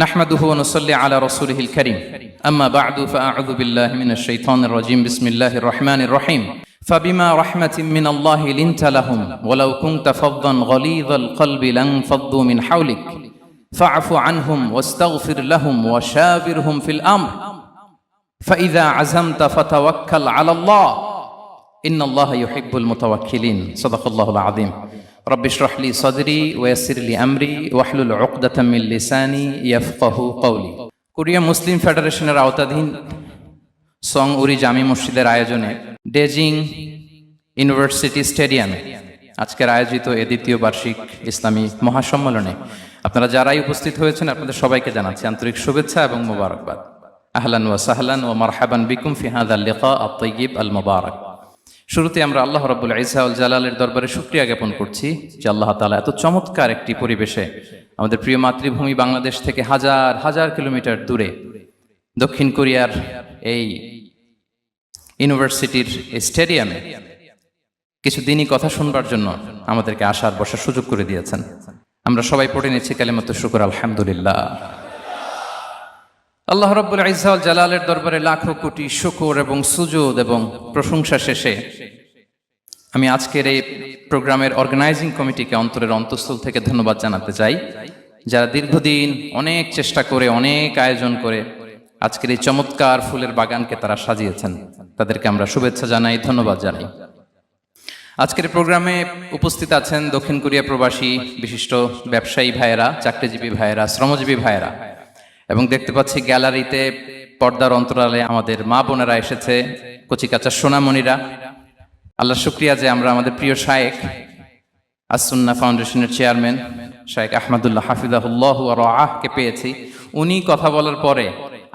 نحمده ونصلي على رسوله الكريم أما بعد فأعوذ بالله من الشيطان الرجيم بسم الله الرحمن الرحيم فبما رحمة من الله لنت لهم ولو كنت فظا غليظ القلب لانفضوا من حولك فاعف عنهم واستغفر لهم وشاورهم في الأمر فإذا عزمت فتوكل على الله إن الله يحب المتوكلين صدق الله العظيم رب اشرح لي صدري ويسر لي أمري واحلل عقدة من لساني يفقه قولي Korea মুসলিম ফেডারেশনের আওতাধীন song উরি জামি মসজিদের আয়োজনে ডেজিং ইউনিভার্সিটি স্টেডিয়ামে আজকের আয়োজিত এ দ্বিতীয় বার্ষিক ইসলামী মহাসম্মেলনে আপনারা যারাই উপস্থিত হয়েছেন আপনাদের সবাইকে জানাচ্ছি আন্তরিক শুভেচ্ছা এবং মোবারকবাদ। আহলান ওয়া সাহলান ওয়া মারহাবান বিকুম ফি হাযাল লিকা আত-তাইয়্যিব আল মুবারাক। শুরুতে আমরা আল্লাহ রাব্বুল ইজ্জা ওয়াল জালালের দরবারে শুকরিয়া জ্ঞাপন করছি যে আল্লাহ তাআলা এত চমৎকার একটি পরিবেশে আমাদের প্রিয় মাতৃভূমি বাংলাদেশ থেকে হাজার হাজার কিলোমিটার দূরে দক্ষিণ কোরিয়ার এই ইউনিভার্সিটির স্টেডিয়ামে কিছু দিনই কথা শুনবার জন্য আমাদেরকে আসার বসার সুযোগ করে দিয়েছেন। আমরা সবাই পড়ে নিচ্ছি কালিমাতুশ শুকর আলহামদুলিল্লাহ। আল্লাহ রাব্বুল ইজ্জা ওয়াল জালালের দরবারে লাখো কোটি শুকর এবং সুজুদ এবং প্রশংসা শেষে আমি আজকের এই প্রোগ্রামের অর্গানাইজিং কমিটিকে অন্তরের অন্তঃস্থল থেকে ধন্যবাদ জানাতে চাই, যারা দীর্ঘদিন অনেক চেষ্টা করে অনেক আয়োজন করে আজকের এই চমৎকার ফুলের বাগানকে তারা সাজিয়েছেন। তাদেরকে আমরা শুভেচ্ছা জানাই, ধন্যবাদ জানাই। আজকের প্রোগ্রামে উপস্থিত আছেন দক্ষিণ কোরিয়া প্রবাসী বিশিষ্ট ব্যবসায়ী ভাইয়েরা, চাকরিজীবী ভাইয়েরা, শ্রমজীবী ভাইয়েরা, এবং দেখতে পাচ্ছি গ্যালারিতে পর্দার অন্তরালে আমাদের মা বোনেরা এসেছে, কচিকাচা সোনামণিরা। আল্লাহ শুকরিয়া যে আমরা আমাদের প্রিয় শায়েখ আস-সুন্নাহ ফাউন্ডেশনের চেয়ারম্যান শায়েখ আহমদুল্লাহ হাফিজাহুল্লাহ ওয়া রাআহকে পেয়েছি। উনি কথা বলার পরে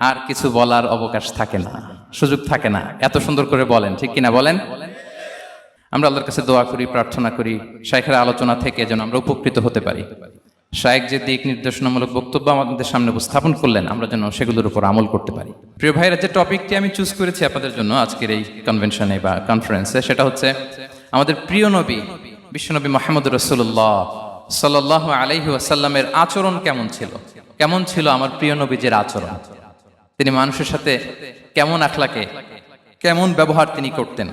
আর কিছু বলার অবকাশ থাকে না, সুযোগ থাকে না, এত সুন্দর করে বলেন, ঠিক কিনা বলেন? আমরা আল্লাহর কাছে দোয়া করি, প্রার্থনা করি শায়েখের আলোচনা থেকে যেন আমরা উপকৃত হতে পারি। শায়েখ যে দিক নির্দেশনামূলক বক্তব্য আমাদের সামনে উপস্থাপন করলেন আমরা যেন সেগুলোর উপর আমল করতে পারি। প্রিয় ভাইরা, যে টপিকটি আমি চুজ করেছি আপনাদের জন্য আজকের এই কনভেনশনে বা কনফারেন্সে, সেটা হচ্ছে আমাদের প্রিয় নবী বিশ্বনবী মুহাম্মদ রাসূলুল্লাহ সাল্লাল্লাহু আলাইহি ওয়াসাল্লামের আচরণ কেমন ছিল। কেমন ছিল আমার প্রিয় নবীজির আচরণ? তিনি মানুষের সাথে কেমন আখলাকে, কেমন ব্যবহার তিনি করতেন,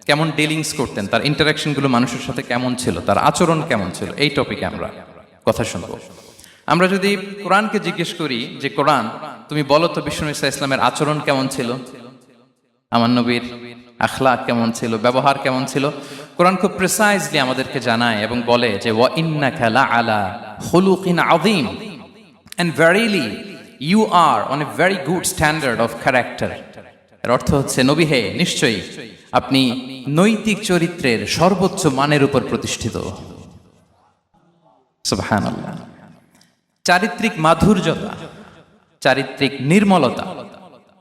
কেমন ডিলিংস করতেন, তার ইন্টারাকশনগুলো মানুষের সাথে কেমন ছিল, তার আচরণ কেমন ছিল, এই টপিকে আমরা কথা শুনবো। আমরা যদি কোরআনকে জিজ্ঞেস করি যে কোরআন তুমি বলো তো বিশ্বনবী সাল্লাল্লাহু আলাইহি ওয়াসাল্লামের আচরণ কেমন ছিল, আমার নবীর আখলাক কেমন ছিল, ব্যবহার কেমন ছিল, কোরআন খুব প্রিসাইজলি আমাদেরকে জানায় এবং বলে যে ওয়া ইন্নাকা লাআলা খুলুকিন আযীম, and verily you are on a very good standard of character. এর অর্থ হচ্ছে নবী হে, নিশ্চয়ই আপনি নৈতিক চরিত্রের সর্বোচ্চ মানের উপর প্রতিষ্ঠিত। সুবহানাল্লাহ। চারিত্রিক মাধুর্যতা, চারিত্রিক নির্মলতা,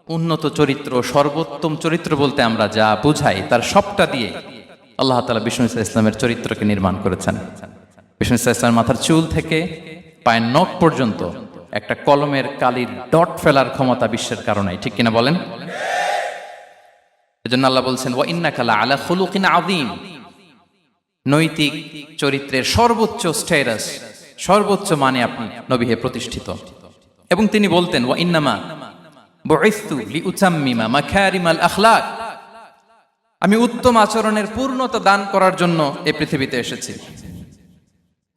উন্নত চরিত্র, সর্বোত্তম চরিত্র বলতে আমরা যা বুঝাই তার সবটা দিয়ে আল্লাহ তাআলা বিষ্ণু ইসলামের চরিত্রকে নির্মাণ করেছেন। বিষ্ণু ইসলামের মাথার চুল থেকে পায়ের নখ পর্যন্ত একটা কলমের কালির ডট ফেলার ক্ষমতা বিশ্বের কারণে, ঠিক কিনা বলেন? এজন্য আল্লাহ বলছেন ওয়া ইন্নাকা লাআলা খুলুকিন আযীম, নৈতিক চরিত্রের সর্বোচ্চ স্ট্যাটাস, সর্বোচ্চ মানে আপনি নবী হে প্রতিষ্ঠিত। এবং তিনি বলতেন ওয়া ইন্নামা বুইসতু লিউতাম্মিমা মাকারিমাল আখলাক, আমি উত্তম আচরণের পূর্ণতা দান করার জন্য এই পৃথিবীতে এসেছি,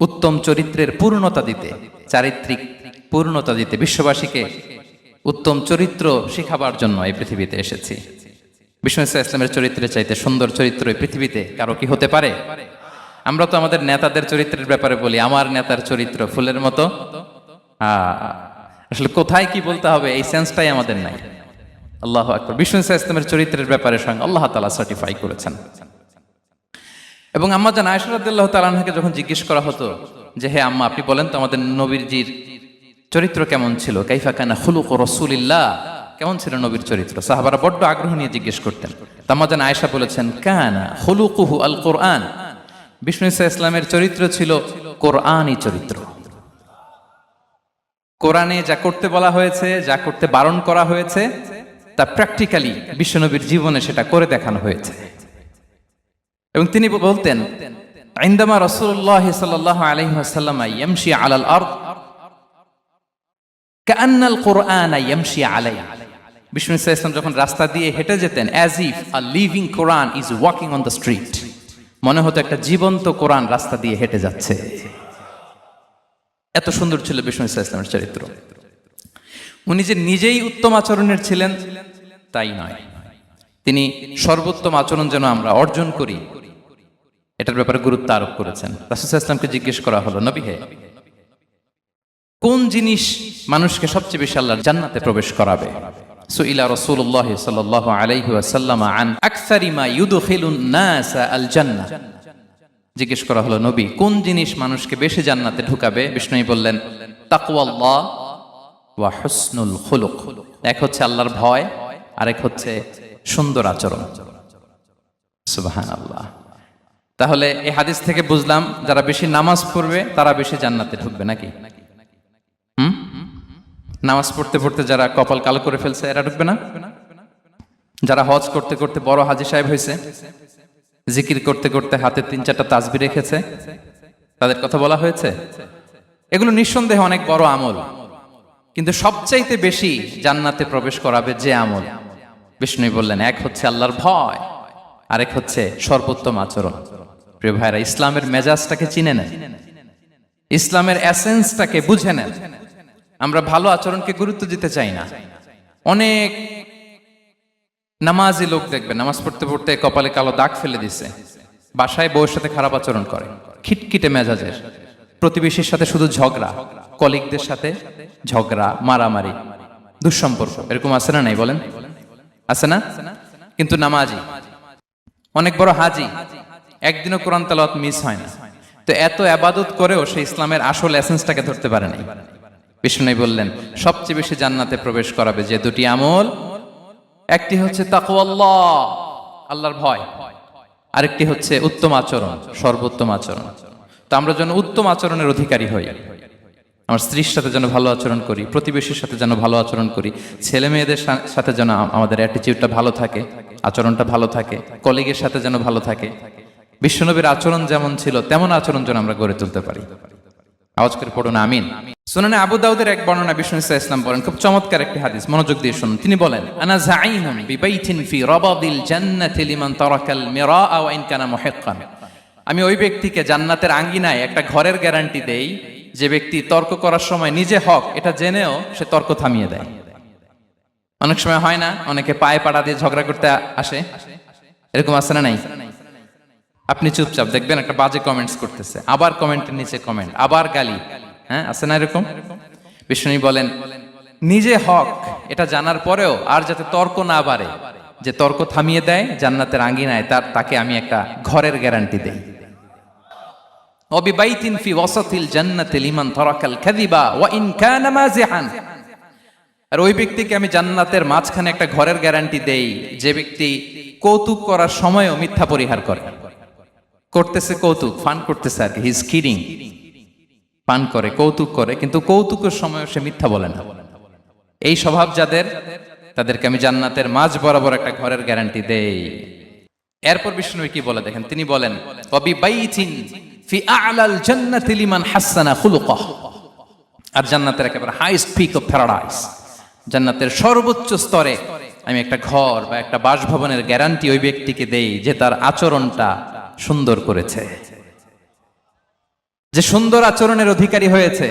উত্তম চরিত্রের পূর্ণতা দিতে, চারিত্রিক পূর্ণতা দিতে, বিশ্ববাসীকে উত্তম চরিত্র শেখাবার জন্য এই পৃথিবীতে এসেছি। বিষ্ণু ইসলামের চরিত্রের চাইতে সুন্দর চরিত্র এই পৃথিবীতে কারো কি হতে পারে? আমরা তো আমাদের নেতাদের চরিত্রের ব্যাপারে বলি আমার নেতার চরিত্র ফুলের মতো। আসলে কোথায় কি বলতে হবে এই সেন্সটাই আমাদের নাই। আল্লাহু আকবার। বিষ্ণু ইসলামের চরিত্রের ব্যাপারে স্বয়ং আল্লাহ তাআলা সার্টিফাই করেছেন। এবং আম্মা জান আয়েশা রাদিয়াল্লাহু তাআলা আনহাকে যখন জিজ্ঞেস করা হতো যে হে আম্মা আপনি বলেন তো আমাদের নবীজির চরিত্র কেমন ছিল, কাইফা কানা খুলুকু রাসূলিল্লাহ, কেমন ছিল নবীর চরিত্র, সাহাবারা বড্ড আগ্রহ নিয়ে জিজ্ঞেস করতেন। আম্মা জান আয়েশা বলেছেন কানা খুলুকুহু আল কোরআন, বিষ্ণু ইসলামের চরিত্র ছিল কোরআনই চরিত্র। কোরআনে যা করতে বলা হয়েছে, যা করতে বারণ করা হয়েছে তা প্র্যাকটিক্যালি বিশ্বনবীর জীবনে সেটা করে দেখানো হয়েছে। এবং তিনি বলতেন ইনদামা রাসূলুল্লাহ সাল্লাল্লাহু আলাইহি ওয়াসাল্লাম ইয়ামশি আলাল আরদ কাআন্নাল কুরআনা ইয়ামশি আলাই। বিষ্ণু সাল্লাল্লাহু আলাইহি ওয়াসাল্লাম যখন রাস্তা দিয়ে হেঁটে যেতেন, as if a living Quran is walking on the street, মনে হতো একটা জীবন্ত কোরআন রাস্তা দিয়ে হেঁটে যাচ্ছে। এত সুন্দর ছিল বিষ্ণু সাল্লাল্লাহু আলাইহি ওয়াসাল্লামের চরিত্র। উনি যে নিজেই উত্তম আচরণের ছিলেন তাই নয়, তিনি সর্বোত্তম আচরণ যেন আমরা অর্জন করি এটার ব্যাপারে গুরুত্ব আরোপ করেছেন। রাসূল সাল্লাল্লাহু আলাইহি ওয়াসাল্লামকে জিজ্ঞেস করা হলো, নবী হে, কোন জিনিস মানুষকে সবচেয়ে বেশি আল্লাহর জান্নাতে প্রবেশ করাবে? সুইলা রাসূলুল্লাহ সাল্লাল্লাহু আলাইহি ওয়াসাল্লাম আন আকসারি মা ইউদখিলুন নাস আল জান্নাহ। জিজ্ঞেস করা হলো, নবী কোন জিনিস মানুষকে বেশি জান্নাতে ঢুকাবে? বিষ্ণু বললেন, তাকওয়াল্লাহ ওয়া হুসনুল খুলুক। এক হচ্ছে আল্লাহর ভয়, আরেক হচ্ছে সুন্দর আচরণ। সুবহানাল্লাহ। তাহলে এই হাদিস থেকে বুঝলাম যারা বেশি নামাজ পড়বে তারা বেশি জান্নাতে ঢুকবে নাকি? নামাজ পড়তে পড়তে যারা কপাল কালো করে ফেলছে এরা ঢুকবে না? যারা হজ করতে করতে বড় হাজী সাহেব হয়েছে, জিকির করতে করতে হাতে 3-4টা তাসবিহ রেখেছে, তাদের কথা বলা হয়েছে। এগুলো নিঃসন্দেহে অনেক বড় আমল, কিন্তু সবচাইতে বেশি জান্নাতে প্রবেশ করাবে যে আমল, বিষ্ণু বললেন এক হচ্ছে আল্লাহর ভয়, আরেক হচ্ছে সর্বোত্তম আচরণ। প্রিয় ভাইরা, ইসলামের মেজাজটাকে চিনে নেন, ইসলামের এসেন্সটাকে বুঝে নেন। আমরা ভালো আচরণকে গুরুত্ব দিতে চাই না। অনেক নামাজি লোক দেখবে নামাজ পড়তে পড়তে কপালে কালো দাগ ফেলে দিছে, বাসায় বউয়ের সাথে খারাপ আচরণ করে, খিটখিটে মেজাজের, প্রতিবেশীর সাথে শুধু ঝগড়া, কলিগদের সাথে ঝগড়া, মারামারি, দুঃসম্পর্ক, এরকম আছে না নাই বলেন? আছে না? কিন্তু নামাজি, অনেক বড় হাজি, একদিনও কোরআন তেলাওয়াত মিস হয় না, তো এত ইবাদত করেও সে ইসলামের আসল এসেন্সটাকে ধরতে পারে নাই। বিষ্ণু বললেন সবচেয়ে বেশি জান্নাতে প্রবেশ করাবে যে দুটি আমল, একটি হচ্ছে তাকওয়াল্লাহ, আল্লাহর ভয়, আরেকটি হচ্ছে উত্তম আচরণ, সর্বোত্তম আচরণ। তো আমরা যেন উত্তম আচরণের অধিকারী হই, আমার স্ত্রীর সাথে যেন ভালো আচরণ করি, প্রতিবেশীর সাথে যেন ভালো আচরণ করি, ছেলে মেয়েদের সাথে যেন আমাদের অ্যাটিটিউডটা ভালো থাকে, আচরণটা ভালো থাকে, কলিগের সাথে যেন ভালো থাকে। বিশ্বনবীর আচরণ যেমন ছিল তেমন আচরণ যেন আমরা গড়ে তুলতে পারি। আওয়াজ করে পড়ুন আমিন। সুনানে আবু দাউদের এক বর্ণনা বিষ্ণু ইসলাম বলেন, খুব চমৎকার একটি হাদিস, মনোযোগ দিয়ে শুনুন। তিনি বলেন, আনা যাঈনুন বিবাইতিন ফি রাবাদিল জান্নাতি লিমান তারাকাল মিরাআ ওয়া ইন কানা মুহিক্কান। আমি ওই ব্যক্তিকে জান্নাতের আঙ্গিনায় একটা ঘরের গ্যারান্টি দেই যে ব্যক্তি তর্ক করার সময় নিজে হক এটা জেনেও সে তর্ক থামিয়ে দেয়। অনেক সময় হয় না, অনেকে পায়ে পাড়া দিয়ে ঝগড়া করতে আসে, এরকম আছে না নাই? আপনি চুপচাপ দেখবেন একটা বাজে কমেন্টস করতেছে, আবার কমেন্টের নিচে কমেন্ট, আবার গালি, হ্যাঁ আছে না এরকম? বিষ্ণু বলেন নিজে হক এটা জানার পরেও আর যাতে তর্ক না বাড়ে, যে তর্ক থামিয়ে দেয় জান্নাতের আঙ্গিনায়, তাকে আমি একটা ঘরের গ্যারান্টি দেই। ওয়াবিবাইতিন ফি ওয়াসাতিল জান্নাতি লিমান তারাকাল কাযিবা ওয়া ইন কানা মাযিহান। আর ওই ব্যক্তিকে আমি জান্নাতের মাঝখানে একটা ঘরের গ্যারান্টি দেই যে ব্যক্তি কৌতুক করার সময়ও মিথ্যা পরিহার করে। করতেছে কৌতুক, ফান করতেছে আর কি, হি ইজ কিডিং, পান করে, কৌতুক করে, কিন্তু কৌতুকের সময়ও সে মিথ্যা বলে না। এই স্বভাব যাদের, তাদেরকে আমি জান্নাতের মাঝ বরাবর একটা ঘরের গ্যারান্টি দেই। এরপর বিষ্ণু কি বলে দেখেন, তিনি বলেন ওয়াবিবাইতিন ফি আ'লাল জান্নাতি লিমান হাসানা খুলুকাহ। আর জান্নাতের একেবারে হাইস্ট পিক অফ প্যারাডাইস, জান্নাতের সর্বোচ্চ স্তরে আমি একটা ঘর বা একটা বাসভবনের গ্যারান্টি ওই ব্যক্তিকে দেই যে তার আচরণটা সুন্দর করেছে, যে সুন্দর আচরণের অধিকারী হয়েছে,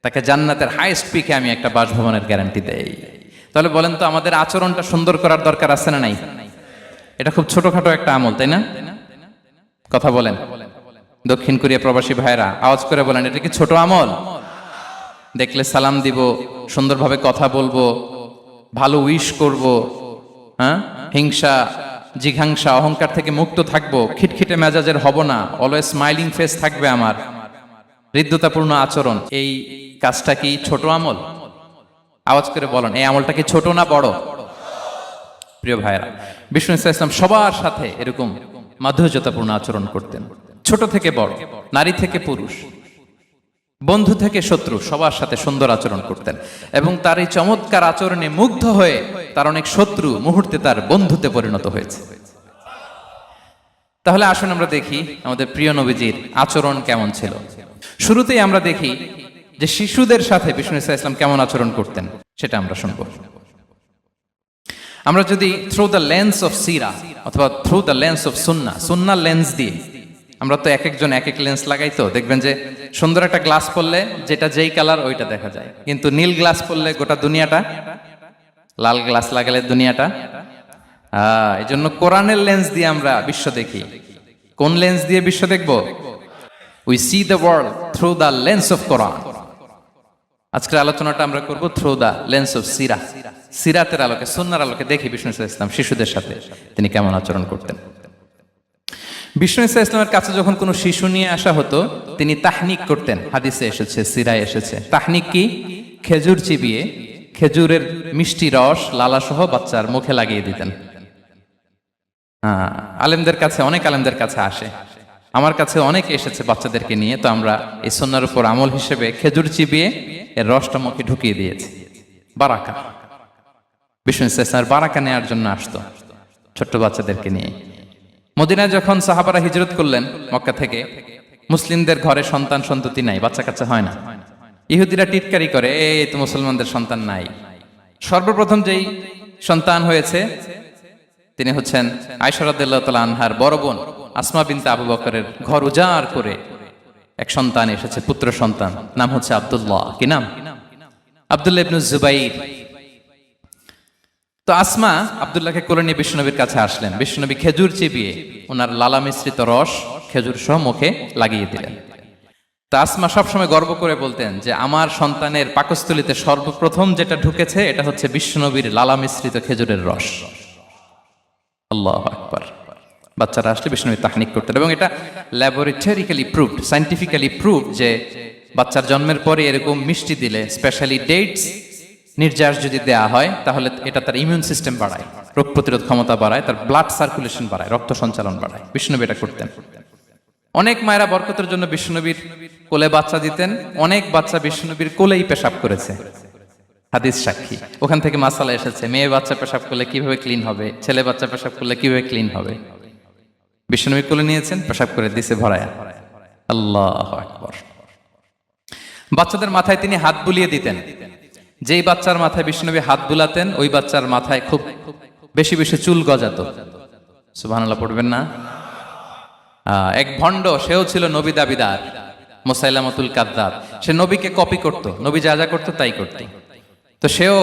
তাকে জান্নাতের হাইস্ট পিকে আমি একটা বাসভবনের গ্যারান্টি দেই। তাহলে বলেন তো আমাদের আচরণটা সুন্দর করার দরকার আছে না নাই? এটা খুব ছোটখাটো একটা আমল, তাই না? কথা বলেন দক্ষিণ কোরিয়া প্রবাসী ভাইরা, আওয়াজ করে বলেন এটা কি ছোট আমল? দেখলে সালাম দিব, সুন্দরভাবে কথা বলবো, ভালো উইশ করব, হ্যাঁ, হিংসা জিঘাংসা অহংকার থেকে মুক্ত থাকবো, খিটখিটে মেজাজের হব না, অলওয়েজ স্মাইলিং ফেস থাকবে আমার, হৃদ্যতাপূর্ণ আচরণ। এই কাজটা কি ছোট আমল? আওয়াজ করে বলেন এই আমলটা কি ছোট না বড়? প্রিয় ভাইরা, বিষ্ণু ইসলাম সবার সাথে এরকম মাধুর্যতাপূর্ণ আচরণ করতেন, ছোট থেকে বড়, নারী থেকে পুরুষ, বন্ধু থেকে শত্রু, সবার সাথে সুন্দর আচরণ করতেন। এবং তার এই চমৎকার আচরণে মুগ্ধ হয়ে তার অনেক শত্রু মুহূর্তে তার বন্ধুতে পরিণত হয়েছে। তাহলে আসুন আমরা দেখি আমাদের প্রিয় নবীজির আচরণ কেমন ছিল। শুরুতেই আমরা দেখি যে শিশুদের সাথে বিষ্ণু ইসা ইসলাম কেমন আচরণ করতেন সেটা আমরা শুনব। আমরা যদি থ্রু দ্য লেন্স অফ সিরা অথবা through the lens of Sunnah lens দিয়ে, আমরা তো এক একজন এক এক লেন্স লাগাই, তো দেখবেন যে সুন্দর একটা গ্লাস পরলে যেটা যেই কালার ওইটা দেখা যায়, কিন্তু নীল গ্লাস পরলে গোটা দুনিয়াটা, লাল গ্লাস লাগালে দুনিয়াটা। এই জন্য কোরআনের লেন্স দিয়ে আমরা বিশ্ব দেখি। কোন লেন্স দিয়ে বিশ্ব দেখব? We see the world through the lens of Quran. আজকের আলোচনাটা আমরা করব থ্রু দ্য লেন্স অফ সিরা, সিরাতের আলোকে, সুন্নাহর আলোকে দেখি বিষ্ণু ইসা ইসলাম শিশুদের সাথে তিনি কেমন আচরণ করতেন। বিষ্ণু ইসা ইসলামের কাছে যখন কোনো শিশু নিয়ে আসা হতো, তিনি তাহনিক করতেন। হাদিসে এসেছে, সিরায় এসেছে। তাহনিক কি? খেজুর চিবিয়ে খেজুরের মিষ্টি রস লালাসহ বাচ্চার মুখে লাগিয়ে দিতেন। আলেমদের কাছে, অনেক আলেমদের কাছে আসে, আমার কাছে অনেক এসেছে বাচ্চাদেরকে নিয়ে। তো আমরা এই সুন্নাহর উপর আমল হিসেবে খেজুর চিবিয়ে এর রসটা মুখে ঢুকিয়ে দিয়েছি। বারাকা, বিষ্ণু ইসা ইসলামের বারাকা নেওয়ার জন্য আসতো ছোট্ট বাচ্চাদেরকে নিয়ে। মদিনায় যখন সাহাবারা হিজরত করলেন মক্কা থেকে, মুসলিমদের ঘরে সন্তান সন্ততি নাই, বাচ্চা কাচ্চা হয় না। ইহুদিরা টিটকারি করে, এই তো মুসলমানদের সন্তান নাই। সর্বপ্রথম যেই সন্তান হয়েছে তিনি হচ্ছেন আয়েশা রাদিয়াল্লাহু তাআলা আনহার বড় বোন আসমা বিনতে আবু বকরের ঘর উজাড় করে এক সন্তান এসেছে, পুত্র সন্তান, নাম হচ্ছে আব্দুল্লাহ। কি নাম? আব্দুল্লাহ ইবনে জুবাইর। তো আসমা আব্দুল্লাহকে কোলে নিয়ে বিশ্বনবীর কাছে আসলেন। বিশ্বনবী খেজুর চিবিয়ে ওনার লালা মিশ্রিত রস খেজুর সহ মুখে লাগিয়ে দিলেন। তা আসমা সবসময় গর্ব করে বলতেন যে আমার সন্তানের পাকস্থলীতে সর্বপ্রথম যেটা ঢুকেছে এটা হচ্ছে বিশ্বনবীর লালা মিশ্রিত খেজুরের রস। আল্লাহু আকবার। বাচ্চারা আসলে বিষ্ণুনবী তাহনিক করতেন, এবং এটা ল্যাবরেটরিক্যালি প্রুভড, সায়েন্টিফিক্যালি প্রুভড যে বাচ্চার জন্মের পরে এরকম মিষ্টি দিলে, স্পেশালি ডেটস নির্যাস যদি দেয়া হয়, তাহলে এটা তার ইমিউন সিস্টেম বাড়ায়, রোগ প্রতিরোধ ক্ষমতা বাড়ায়, তার ব্লাড সার্কুলেশন বাড়ায়, রক্ত সঞ্চালন বাড়ায়। বিষ্ণুনবী এটা করতেন। অনেক মায়েরা বরকতের জন্য বিষ্ণুনবীর কোলে বাচ্চা দিতেন। অনেক বাচ্চা বিষ্ণুনবীর কোলেই পেশাব করেছে, হাদিস সাক্ষী। ওখান থেকে মাসালা এসেছে, মেয়ে বাচ্চা পেশাব করলে কিভাবে ক্লিন হবে, ছেলে বাচ্চা পেশাব করলে কিভাবে ক্লিন হবে। বিষ্ণুনবী কোলে নিয়েছেন, পেশাব করে দিছে ভরায়া। আল্লাহু আকবার। বাচ্চাদের মাথায় তিনি হাত বুলিয়ে দিতেন। যেই বাচ্চার মাথায় বিষ্ণুনবী হাত বুলাতেন, ওই বাচ্চার মাথায় খুব বেশি বেশি চুল গজাতো। সুবহানাল্লাহ পড়বেন না? এক ভণ্ড, সেও ছিল নবী দাবিদার, মুসাইলামাতুল কাযযাব। সে নবীকে কপি করত, নবী যা যা করতো তাই করত। তো সেও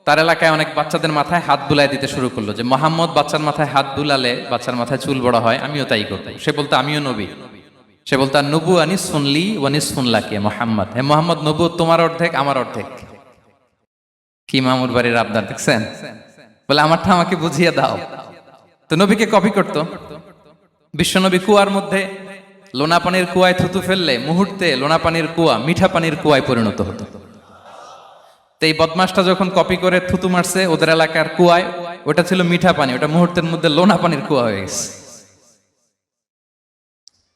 তার এলাকায় অনেক বাচ্চাদের মাথায় হাত বুলাই দিতে শুরু করলো, যে মুহাম্মদ বাচ্চার মাথায় হাত বুলালে বাচ্চার মাথায় চুল বড় হয়, আমিও তাই করব। সে বলতো আমিও নবী। সে বলতো নবু আনিস শুনলি ওয়ানিস শুনলাকে মোহাম্মদ, হে মোহাম্মদ, নবু তোমার অর্ধেক আমার অর্ধেক। কি মামুর বাড়ির আবদার দেখছেন? বলে আমারটা আমাকে বুঝিয়ে দাও। তো নবীকে কপি করত। বিশ্বনবী কুয়ার মধ্যে লোনা পানির কুয়ায় থুতু ফেললে মুহূর্তে লোনা পানির কুয়া মিঠা পানির কুয়ায় পরিণত হতো। তো এই বদমাসটা যখন কপি করে থুতু মারছে ওদের এলাকার কুয়ায়, ওটা ছিল মিঠা পানি, ওটা মুহূর্তের মধ্যে লোনা পানির কুয়া হয়ে গেছে।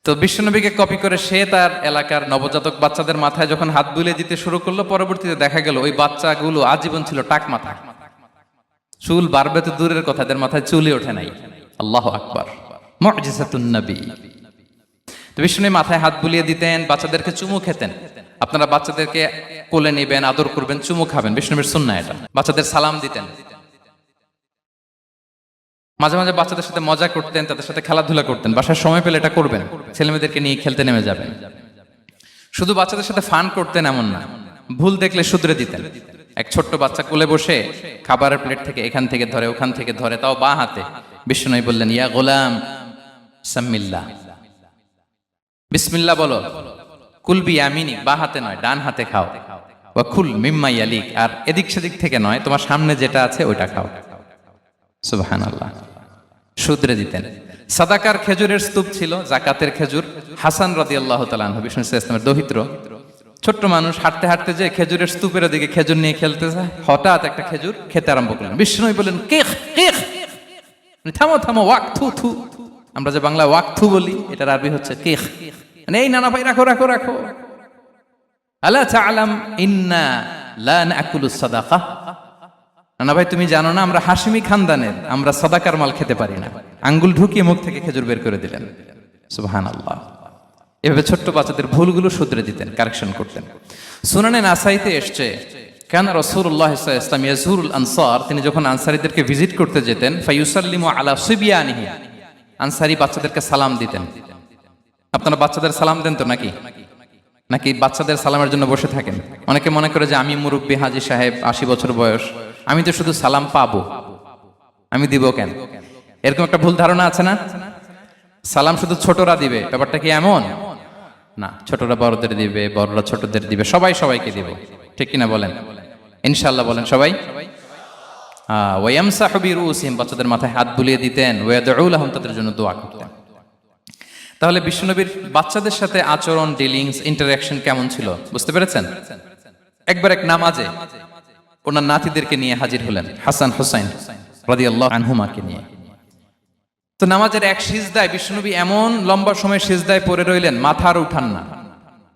তো বিশ্বনবীকে কপি করে সে তার এলাকার নবজাতক বাচ্চাদের মাথায় যখন হাত বুলিয়ে দিতে শুরু করলো, পরবর্তীতে দেখা গেল ওই বাচ্চাগুলো আজীবন ছিল টাক মাথা। চুল বাড়বে তো দূরের কথা, এদের মাথায় চুলই ওঠে নাই। আল্লাহু আকবার, মুজিজাতুন নবী। তো বিষ্ণু মাথায় হাত বুলিয়ে দিতেন, বাচ্চাদেরকে চুমু খেতেন। আপনারা বাচ্চাদেরকে কোলে নেবেন, আদর করবেন, চুমু খাবেন, বিষ্ণুবীর সুন্নাহ এটা। বাচ্চাদের সালাম দিতেন। মাঝে মাঝে বাচ্চাদের সাথে মজা করতেন, তাদের সাথে খেলাধুলা করতেন। বাসার সময় পেলে এটা করবেন, ছেলেমেয়েদেরকে নিয়ে খেলতে নেমে যাবেন। শুধু বাচ্চাদের সাথে ফান করতেন এমন না, ভুল দেখলে শুধরে দিতেন। এক ছোট্ট বাচ্চা কোলে বসে খাবারের প্লেট থেকে এখান থেকে ধরে ওখান থেকে ধরে, তাও বাঁ হাতে। বিষ্ণু বললেন, ইয়া গোলাম সাম্মিল্লাহ, বিসমিল্লাহ বলো। কুলবি ইয়ামিনিক, বাঁ হাতে নয় ডান হাতে খাও। ওয়া কুল মিম্মা ইয়ালিক, আর এদিক সেদিক থেকে নয়, তোমার সামনে যেটা আছে ওইটা খাও। সুবহানাল্লাহ, শুধরে দিতেন। সাদাকার খেজুরের স্তূপ ছিল, জাকাতের খেজুর। হাসান রাদিয়াল্লাহু তাআলা আনহু, বিষ্ণু ইসলামের দৌহিত্র, ছোট্ট মানুষ, হাঁটতে হাঁটতে যে খেজুরের স্তূপের দিকে খেজুর নিয়ে খেলতে যায়, হঠাৎ একটা খেজুর খেতে আরম্ভ করলেন। বিষ্ণু বলেন, কেখ কেখ, থামো থামো, ওয়াক থু থু। আমরা যে বাংলা ওয়াক থু বলি, এটার আরবি হচ্ছে কেখ। মানে এই নানা ভাই রাখো রাখো রাখো। আলা তাআলাম ইন্না লা নাকুলুস সাদাকা, নানা ভাই তুমি জানো না আমরা হাশিমি খানদানের, আমরা সাদাকার মাল খেতে পারি না। আঙ্গুল ঢুকিয়ে মুখ থেকে খেজুর বের করে দিলেন। সুবহানাল্লাহ। এভাবে ছোট্ট বাচ্চাদের ভুলগুলো শুধরে দিতেন, কারেকশন করতেন। সুনানে নাসাইতে এসছে, কানা রাসূলুল্লাহ সাল্লাল্লাহু আলাইহি ওয়াসাল্লাম ইয়াজুরুল আনসার, তিনি যখন আনসারীদেরকে ভিজিট করতে যেতেন, ফায়ুসাল্লিমু আলা সিবিয়ানিহি, আনসারী বাচ্চাদেরকে সালাম দিতেন। আপনারা বাচ্চাদের সালাম দেন তো নাকি? নাকি বাচ্চাদের সালামের জন্য বসে থাকেন? অনেকে মনে করে যে আমি মুরব্বী হাজী সাহেব, 80 বছর বয়স, আমি তো শুধু সালাম পাবো, আমি দিব কেন? এরকম একটা ভুল ধারণা আছে না? সালাম শুধু ছোটরা দিবে, ব্যাপারটা কি এমন না? ছোটরা বড়দের দিবে, বড়রা ছোটদের দিবে, সবাই সবাইকে দিবে, ঠিক কিনা বলেন? ইনশাআল্লাহ বলেন সবাই। ওয়ায়ামসাহু বিরুসিহিম, বাচ্চাদের মাথায় হাত বুলিয়ে দিতেন, ওয়ায়াদউ লাহুম, তাদের জন্য দোয়া করতেন। তাহলে বিশ্বনবীর বাচ্চাদের সাথে আচরণ, ডিলিংস, ইন্টারঅ্যাকশন কেমন ছিল বুঝতে পেরেছেন? একবার এক নামাজে ওনার নাতিদেরকে নিয়ে হাজির হলেন, হাসান হুসাইন রাদিয়াল্লাহু আনহুমাকে নিয়ে। তো নামাজের এক সিজদায় বিশ্বনবী এমন লম্বা সময় সিজদায় পড়ে রইলেন, মাথা আর উঠান না।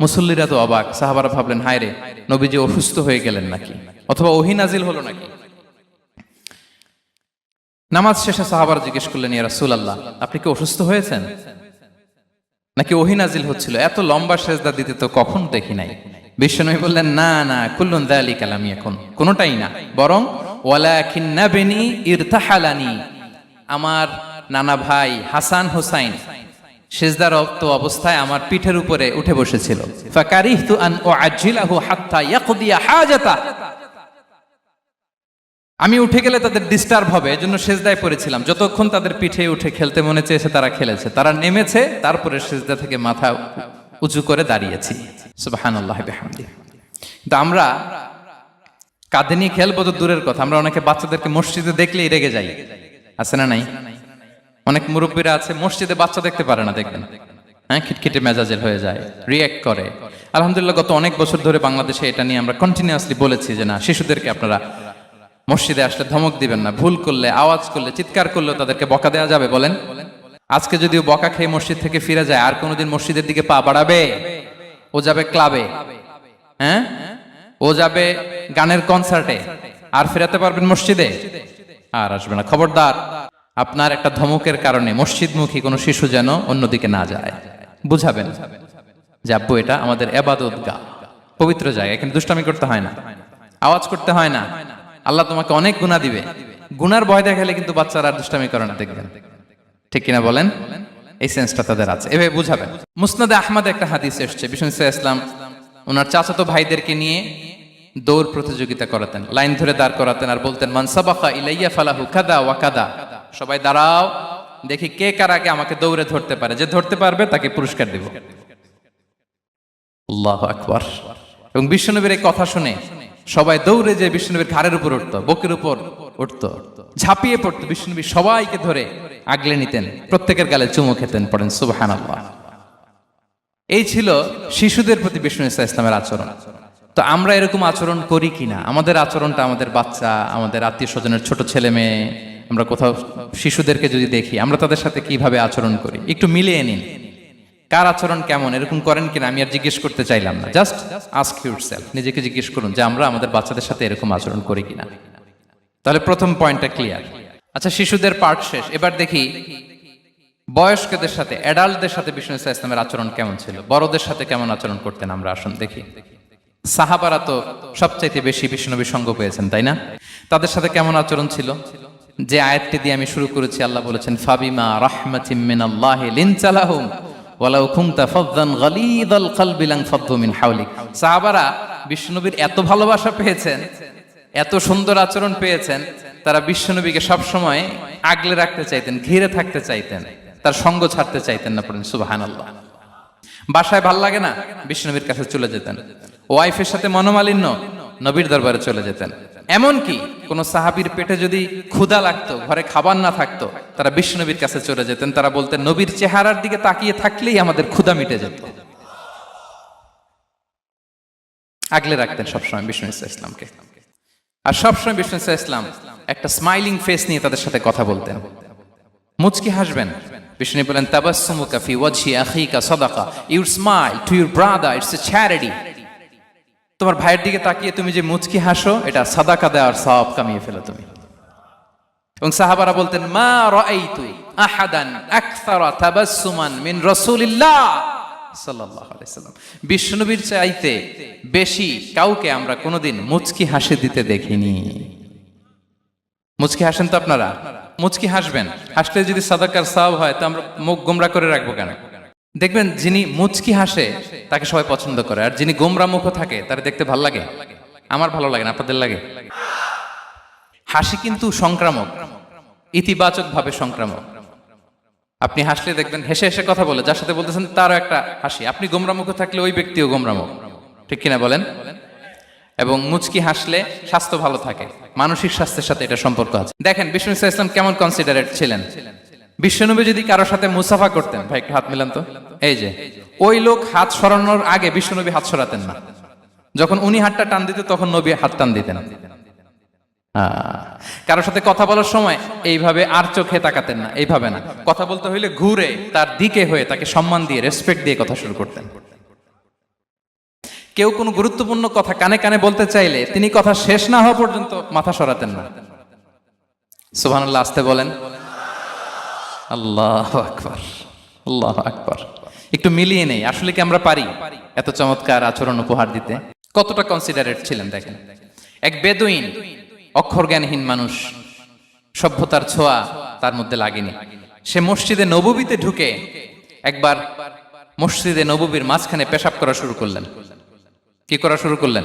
মুসল্লিরা তো অবাক, সাহাবারা ভাবলেন হায় রে, নবীজি অসুস্থ হয়ে গেলেন নাকি, অথবা ওহী নাজিল হলো নাকি। নামাজ শেষে সাহাবারা জিজ্ঞেস করলেন, ইয়া রাসূলুল্লাহ, আপনি কি অসুস্থ হয়েছেন নাকি ওহী নাজিল হচ্ছিল? এত লম্বা সিজদা দিতে তো কখন দেখি নাই। বিশ্বনবী বললেন, না না, কুল্লুন যালিকা লাম ইয়াকুন, কোনটাই না, বরং ওয়ালাকিন্না বিনি ইরতাহালানি, আমার নানা ভাই হাসান হুসাইন সিজদারত অবস্থায় আমার পিঠের উপরে উঠে বসেছিল। ফাকারিহতু আন উআজ্জিলাহু হাত্তা ইয়াকদিয়া হাজাতা, আমি উঠে গেলে তাদের ডিস্টার্ব হবে, এজন্য সিজদায় পড়েছিলাম। যতক্ষণ তাদের পিঠে উঠে খেলতে মনে চেয়েছে তারা খেলেছে, তারা নেমেছে, তারপরে সিজদা থেকে মাথা উঁচু করে দাঁড়িয়েছি। সুবহানাল্লাহি বিহামদিহি। কিন্তু আমরা কাঁধে নিয়ে খেলবো তো দূরের কথা, আমরা অনেকে বাচ্চাদেরকে মসজিদে দেখলেই রেগে যাই, আছে না নাই? অনেক মুরব্বীরা আছে মসজিদে বাচ্চা দেখতে পারে না, দেখবেন হ্যাঁ, খিটখিটে মেজাজের হয়ে যায়, রিঅ্যাক্ট করে। আলহামদুলিল্লাহ গত অনেক বছর ধরে বাংলাদেশে এটা নিয়ে আমরা কন্টিনিউয়াসলি বলেছি যে না, শিশুদেরকে আপনারা মসজিদে আসলে ধমক দিবেন না, ভুল করলে, আওয়াজ করলে, চিৎকার করলেও তাদেরকে বকা দেওয়া যাবে বলেন? আজকে যদিও বকা খেয়ে মসজিদ থেকে ফিরে যায়, আর কোনোদিন মসজিদের দিকে পা বাড়াবে? ও যাবে ক্লাবে, হ্যাঁ, ও যাবে গানের কনসার্টে, আর ফেরাতে পারবেন মসজিদে? আর আসবে না। খবরদার, আপনার একটা ধমকের কারণে মসজিদমুখী কোনো শিশু যেন অন্যদিকে না যায়। বুঝাবেন যে আব্বু, এটা আমাদের ইবাদতগাহ, পবিত্র জায়গা, এখানে দুষ্টামি করতে হয় না, আওয়াজ করতে হয় না, আল্লাহ তোমাকে অনেক গুনাহ দিবে। গুনার ভয় দেখালে কিন্তু বাচ্চারা আর দুষ্টামি করে না, দেখবেন, ঠিক কিনা বলেন? এই সেন্সটা তাদের আছে, এভাবে বুঝাবেন। মুসনাদে আহমদে একটা হাদিস এসেছে, বিষ্ণু ইসলাম ওনার চাচাতো ভাইদেরকে নিয়ে দৌড় প্রতিযোগিতা করাতেন, লাইন ধরে দাঁড় করাতেন, আর বলতেন, মান সাবাকা ইলাইয়া ফালাহু কাদা ওয়া কাদা, সবাই দাঁড়াও, দেখি কে কার আগে আমাকে দৌড়ে ধরতে পারে, যে ধরতে পারবে তাকে পুরস্কার দেব। আল্লাহু আকবার। এবং বিশ্বনবীর এই কথা শুনে সবাই দৌড়ে যে বিশ্বনবীর ঘাড়ের উপর উঠতো, বুকের উপর উঠতো, ঝাঁপিয়ে পড়তো, বিশ্বনবী সবাইকে ধরে আগলে নিতেন, প্রত্যেকের গালে চুমু খেতেন। পড়েন সুবহানাল্লাহ। এই ছিল শিশুদের প্রতি বিষ্ণু ইসলামের আচরণ। তো আমরা এরকম আচরণ করি কিনা? আমাদের আচরণটা আমাদের বাচ্চা, আমাদের আত্মীয় স্বজনের ছোট ছেলে মেয়ে, আমরা কোথাও শিশুদেরকে যদি দেখি, আমরা তাদের সাথে কিভাবে আচরণ করি একটু মিলিয়ে নিন। কার আচরণ কেমন, এরকম করেন কিনা আমি আর জিজ্ঞেস করতে চাইলাম না, জাস্ট আস্ক ইউরসেলফ, নিজেকে জিজ্ঞেস করুন যে আমরা আমাদের বাচ্চাদের সাথে এরকম আচরণ করি কিনা। তাহলে প্রথম পয়েন্টটা ক্লিয়ার। আচ্ছা, শিশুদের পার্ট শেষ, এবার দেখি বয়স্কদের সাথে, অ্যাডাল্টদের সাথে বিষ্ণু ইসলামের আচরণ কেমন ছিল, বড়দের সাথে কেমন আচরণ করতেন আমরা। আসুন দেখি। সাহাবারা তো সবচাইতে বেশি বিষ্ণুনবীর সঙ্গ পেয়েছেন, তাই না? তাদের সাথে কেমন আচরণ ছিল? যে আয়াতটি দিয়ে আমি শুরু করেছি, আল্লাহ বলেছেন, ফাবিমা রাহমাতিম মিনাল্লাহি লিনতা লাহুম ওয়ালাউ কুনতা ফাযযান গালিযাল কলবি লানফাদ্দু মিন হাওলিক। সাহাবারা বিষ্ণুনবীর এত ভালোবাসা পেয়েছেন, এত সুন্দর আচরণ পেয়েছেন, তারা বিশ্বনবীকে সবসময় আগলে রাখতে চাইতেন, ঘিরে থাকতে চাইতেন, তার সঙ্গ ছাড়তে চাইতেন না। পড়েন সুবহানাল্লাহ। বাসায় ভাল লাগে না, বিশ্বনবীর কাছে চলে যেতেন। ওয়াইফের সাথে মনোমালিন্য, নবীর দরবারে চলে যেতেন। এমনকি কোন সাহাবীর পেটে যদি ক্ষুধা লাগতো, ঘরে খাবার না থাকতো, তারা বিশ্বনবীর কাছে চলে যেতেন। তারা বলতেন, নবীর চেহারার দিকে তাকিয়ে থাকলেই আমাদের ক্ষুধা মিটে যেত। আগলে রাখতেন সবসময় বিষ্ণু ইসলামকে। আর সবসময় বিষ্ণু ইসলাম একটা স্মাইলিং ফেস নিয়ে তাদের সাথে কথা বলতেন, মুচকি হাসবেন। বিষ্ণু বলেন, তাবাসসুমুকা ফি ওয়াজহি আখিকা সাদাকা, you smile to your brother, it's a charity. তোমার ভাইয়ের দিকে তাকিয়ে তুমি যে মুচকি হাসো, এটা সাদাকা দেওয়ার সওয়াব কামিয়ে ফেলো তুমি। এবং সাহাবারা বলতেন, মা রাআইতু আহাদান আকসারা তাবাসসুমান মিন রাসূলিল্লাহ সাল্লাল্লাহু আলাইহি সাল্লাম। বিশ্বনবীর চাইতে বেশি কাউকে আমরা কোনোদিন মুচকি হাসি দিতে দেখিনি। মুচকি হাসেন তো আপনারা? মুচকি হাসবেন, হাসলে যদি সাদাকার সওয়াব হয় তো আমরা মুখ গোমরা করে রাখবো কেন? দেখবেন যিনি মুচকি হাসে তাকে সবাই পছন্দ করে, আর যিনি গোমরা মুখ থাকে তার দেখতে ভালো লাগে। আমার ভালো লাগে না, আপনাদের লাগে? হাসি কিন্তু সংক্রামক, ইতিবাচক ভাবে সংক্রামক। আপনি হাসলে দেখবেন হেসে হেসে কথা বলে, যার সাথে বলতেছেন তারও একটা হাসি। আপনি গোমরা মুখ থাকলে ওই ব্যক্তিও গোমরা মুখ, ঠিক কিনা বলেন? এবং মুচকি হাসলে স্বাস্থ্য ভালো থাকে, মানসিক স্বাস্থ্যের সাথে এটা সম্পর্ক আছে। দেখেন বিষ্ণু ইসলাম কেমন কনসিডারেট ছিলেন। বিশ্বনবী যদি কারোর সাথে মুসাফা করতেন, ভাই একটু হাত মিলান তো, এই যে ওই লোক হাত সরানোর আগে বিশ্বনবী হাত সরাতেন না। যখন উনি হাতটা টান দিতেন তখন নবী হাত টান দিতেন। কারোর সাথে কথা বলার সময় এইভাবে আর চোখে তাকাতেন না, এইভাবে না। কথা বলতে হইলে ঘুরে তার দিকে হয়ে তাকে সম্মান দিয়ে, রেসপেক্ট দিয়ে কথা শুরু করতেন। কেউ কোনো গুরুত্বপূর্ণ কথা কানে কানে বলতে চাইলে তিনি কথা শেষ না হওয়া পর্যন্ত মাথা সরাতেন না। সুবহানাল্লাহ, আসতে বলেন। আল্লাহু আকবার, আল্লাহু আকবার। একটু মিলিয়ে নেই, আসলে কি আমরা পারি এত চমৎকার আচরণ উপহার দিতে? কতটা কনসিডারেট ছিলেন দেখেন। এক বেদুইন, অক্ষর জ্ঞানহীন মানুষ, সভ্যতার ছোঁয়া তার মধ্যে লাগেনি। সে মসজিদে নববীতে ঢুকে একবার মসজিদে নববীর মাঝখানে পেশাব করা শুরু করলেন। কি করা শুরু করলেন?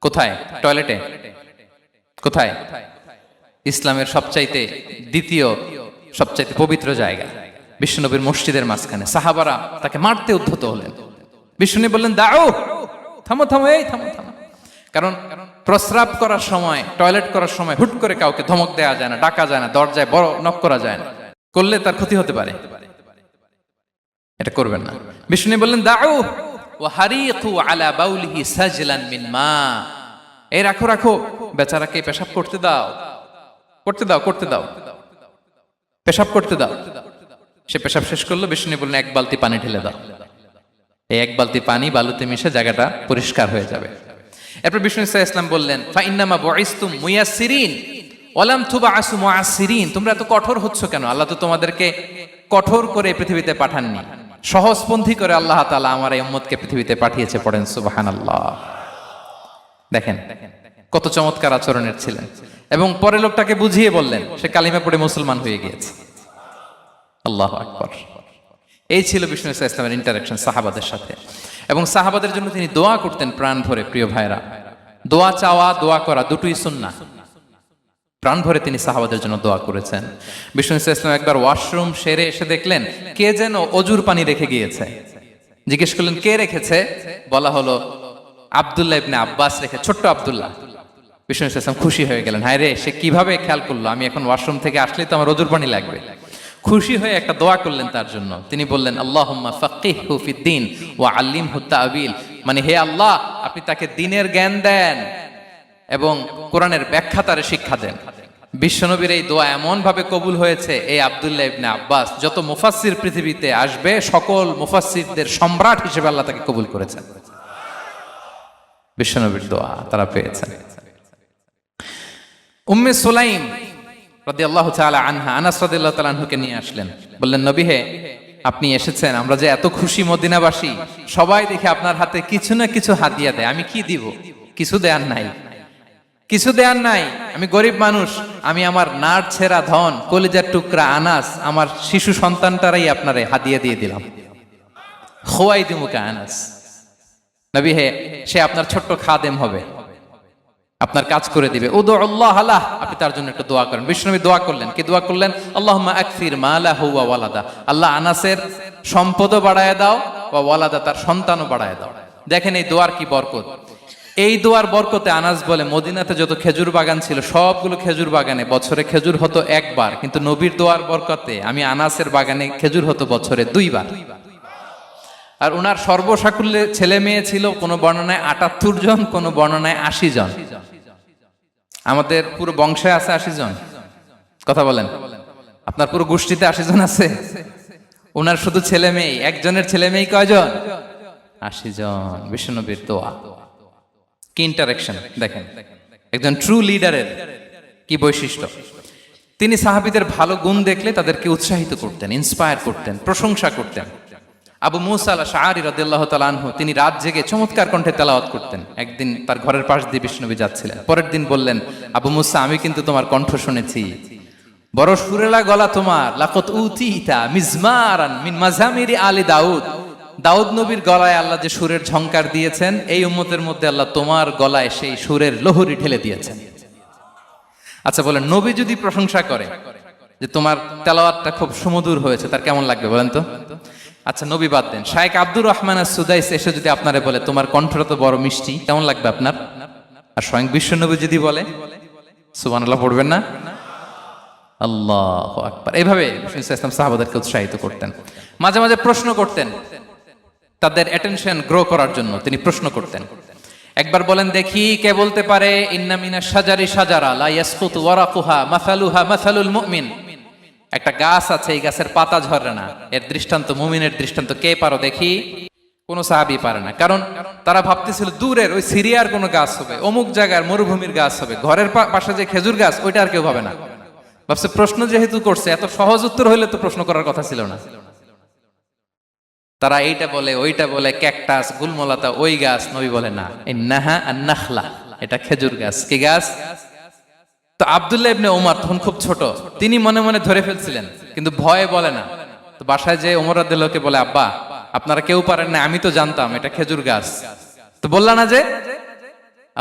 কোথায়? টয়লেটে? কোথায়? ইসলামের সবচাইতে দ্বিতীয় সবচাইতে পবিত্র জায়গা বিশ্বনবীর মসজিদের মাঝখানে। সাহাবারা তাকে মারতে উদ্ধত হলেন। বিশ্বনবী বললেন, দাও, থামো থামো, এই থামো থামো। কারণ প্রস্রাব করার সময়, টয়লেট করার সময় হুট করে কাউকে ধমক দেওয়া যায় না, ডাকা যায় না, দরজায় বড় নক করা যায় না, করলে তার ক্ষতি হতে পারে। এটা করবেন না। বিষ্ণু বললেন, দাউ ওয়া হারিকু আলা বাউলিহি সাজলান মিন মা। এই রাখো রাখো, বেচারাকে পেশাব করতে দাও, করতে দাও, করতে দাও, পেশাব করতে দাও। সে পেশাব শেষ করলো। বিষ্ণু বললেন, এক বালতি পানি ঢেলে দাও। এই এক বালতি পানি বালুতে মিশে জায়গাটা পরিষ্কার হয়ে যাবে। এরপর বিষ্ণু ইসলাম বললেন, ফাইন্নামা বুইসতুম মুয়াসসিরিন ওয়ালাম তুবআসু মুআসসিরিন। তোমরা এত কঠোর হচ্ছ কেন? আল্লাহ তো তোমাদেরকে কঠোর করে পৃথিবীতে পাঠাননি, সহজপন্থী করে আল্লাহ তাআলা আমার এই উম্মতকে পৃথিবীতে পাঠিয়েছে। পড়েন সুবহানাল্লাহ। দেখেন কত চমৎকার আচরণের ছিলেন। এবং পরে লোকটাকে বুঝিয়ে বললেন, সে কালিমা পড়ে মুসলমান হয়ে গিয়েছে। আল্লাহু আকবার। এই ছিল বিষ্ণু ইসলামের ইন্টারাকশন সাহাবাদের সাথে। এবং সাহাবাদের জন্য তিনি দোয়া করতেন প্রাণ ভরে। প্রিয় ভাইরা, দোয়া চাওয়া, দোয়া করা দুটোই সুন্নাহ। প্রাণ ভরে তিনি সাহাবাদের জন্য দোয়া করেছেন। বিষ্ণু ইসলাম একবার ওয়াশরুম সেরে এসে দেখলেন কে যেন অজুর পানি রেখে গিয়েছে। জিজ্ঞেস করলেন, কে রেখেছে? বলা হলো, আব্দুল্লাহ ইবনে আব্বাস রেখে, ছোট্ট আব্দুল্লাহ। বিষ্ণু ইসলাম খুশি হয়ে গেলেন, হায় রে, সে কিভাবে খেয়াল করলো? আমি এখন ওয়াশরুম থেকে আসলেই তো আমার অজুর পানি লাগবে। খুশি হয়ে একটা দোয়া করলেন তার জন্য। তিনি বললেন, আল্লাহুম্মা ফাক্কিহহু ফিদ্দীন ওয়া আল্লিমহু তা'বীল। মানে হে আল্লাহ, আপনি তাকে দ্বীনের জ্ঞান দেন এবং কোরআনের ব্যাখ্যা তারে শিক্ষা দেন। বিশ্বনবীর এই দোয়া এমন ভাবে কবুল হয়েছে, এই আব্দুল্লাহ ইবনে আব্বাস যত মুফাসসির পৃথিবীতে আসবে সকল মুফাসসিরদের সম্রাট হিসেবে আল্লাহ তাকে কবুল করেছেন। বিশ্বনবীর দোয়া তারা পেয়েছেন। উম্মে সুলাইম রাদিয়াল্লাহু তাআলা আনহা, আনাস রাদিয়াল্লাহু তাআলা আনহুকে নিয়ে আসলেন। বললেন, নবী হে, আপনি এসেছেন, আমরা যে এত খুশি মদিনাবাসী, সবাই দেখে আপনার হাতে কিছু না কিছু হাদিয়া দেয়। আমি কি দিব? কিছু দেয়ার নাই, কিছু দেয়ার নাই। আমি গরিব মানুষ, আমি আমার নাড় ছেঁড়া ধন, কলিজার টুকরা আনাস, আমার শিশু সন্তানটারাই আপনারে হাদিয়া দিয়ে দিলাম। খোয়াই দিমুকা আনাস। নবী হে, সে আপনার ছোট্ট খাদেম হবে, আপনার কাজ করে দিবে। উদুল্লাহ আলাহ, আপনি তার জন্য একটু দোয়া করেন। বিষ্ণু নবী দোয়া করলেন। কি দোয়া করলেন? আল্লাহুম্মা আকসির মালাহু ওয়া ওয়ালাদা। আল্লাহ আনাসের সম্পদও বাড়ায় দাও, ওয়া ওয়ালাদা, তার সন্তানও বাড়ায় দাও। দেখেন এই দোয়ার কি বরকত। এই দোয়ার বরকতে আনাস বলে, মদিনাতে যত খেজুর বাগান ছিল সবগুলো খেজুর বাগানে বছরে খেজুর হতো একবার, কিন্তু নবীর দোয়ার বরকতে আমি আনাসের বাগানে খেজুর হতো বছরে 2 বার। আর ওনার সর্বসাকুল্যে ছেলে মেয়ে ছিল, কোন বর্ণনায় 78 জন, কোন বর্ণনায় 80 জন। আমাদের পুরো বংশে আছে 80 জন। কথা বলেন, আপনার পুরো গোষ্ঠীতে 80 জন আছে? ওনার শুধু ছেলে মেয়ে, একজনের ছেলে মেয়ে কয়জন? 80 জন। বিশ্বনবীর দোয়া কি ইন্টারেকশন দেখেন। একজন ট্রু লিডারের কি বৈশিষ্ট্য। তিনি সাহাবীদের ভালো গুণ দেখলে তাদেরকে উৎসাহিত করতেন, ইন্সপায়ার করতেন, প্রশংসা করতেন। আবু মুসা আল-আশআরী রাদিয়াল্লাহু তাআলা আনহু তিনি রাত জেগে চমৎকার কণ্ঠে তেলাওয়াত করতেন। একদিন তার ঘরের পাশ দিয়ে বিশ্বনবী যাচ্ছিলেন, পরের দিন বললেন, আবু মুসা আমি কিন্তু তোমার কণ্ঠ শুনেছি, বড় সুরেলা গলা তোমার, লাকাত উতিতা মিজমারান মিন মাজামিরি আলি দাউদ, দাউদ নবীর গলায় আল্লাহ যে সুরের ঝংকার দিয়েছেন, এই উম্মতের মধ্যে আল্লাহ তোমার গলায় সেই সুরের লহরী ঢেলে দিয়েছেন। আচ্ছা বলেন, নবী যদি প্রশংসা করে যে তোমার তেলাওয়াতটা খুব সুমধুর হয়েছে, তার কেমন লাগবে বলেন তো? আচ্ছা নবী বাদ দেন, শায়েখ আব্দুর রহমান আস-সুদাইস এসে যদি আপনারে বলে তোমার কণ্ঠটা তো বড় মিষ্টি, কেমন লাগবে আপনার? আর স্বয়ং বিশ্বনবী যদি বলে, সুবহানাল্লাহ পড়বেন না? আল্লাহু আকবার। এইভাবে ইসলাম সাহাবাদেরকে উৎসাহিত করতেন। মাঝে মাঝে প্রশ্ন করতেন, তাদের অ্যাটেনশন গ্রো করার জন্য তিনি প্রশ্ন করতেন। একবার বলেন দেখি, কে বলতে পারে ইন্না মিনাশ শাজারি শাজারা লা ইয়াসকুতু ওয়ারাকুহা মাসালুহা মাসালুল মুমিন, একটা গাছ আছে, এই গাছের পাতা ঝরে না, এর দৃষ্টান্ত মুমিনের দৃষ্টান্ত। কে পারো দেখি? কোন সাহাবী পারে না, কারণ তারা ভাবতেছিল দূরের ওই সিরিয়ার কোনো গাছ হবে, অমুক জায়গার মরুভূমির গাছ হবে, ঘরের পাশে যে খেজুর গাছ ওইটা আর কেউ ভাবে না। ভাবছে প্রশ্ন যেহেতু করছে, এত সহজ উত্তর হইলে তো প্রশ্ন করার কথা ছিল না। তারা এইটা বলে ওইটা বলে, ক্যাকটাস গুলমলাতা ওই গাছ, নবী বলে না, ইন্নাহা আন-নাখলা, এটা খেজুর গাছ। কি গাছ? তো আব্দুল্লাহ ইবনে ওমর তখন খুব ছোট, তিনি মনে মনে ধরে ফেলছিলেন, কিন্তু ভয়ে বলে না। তো বাসায় যে ওমর রাদিয়াল্লাহু বলে, আব্বা আপনারা কেউ পারেন না, আমি তো জানতাম এটা খেজুর গাছ, তো বললা না যে?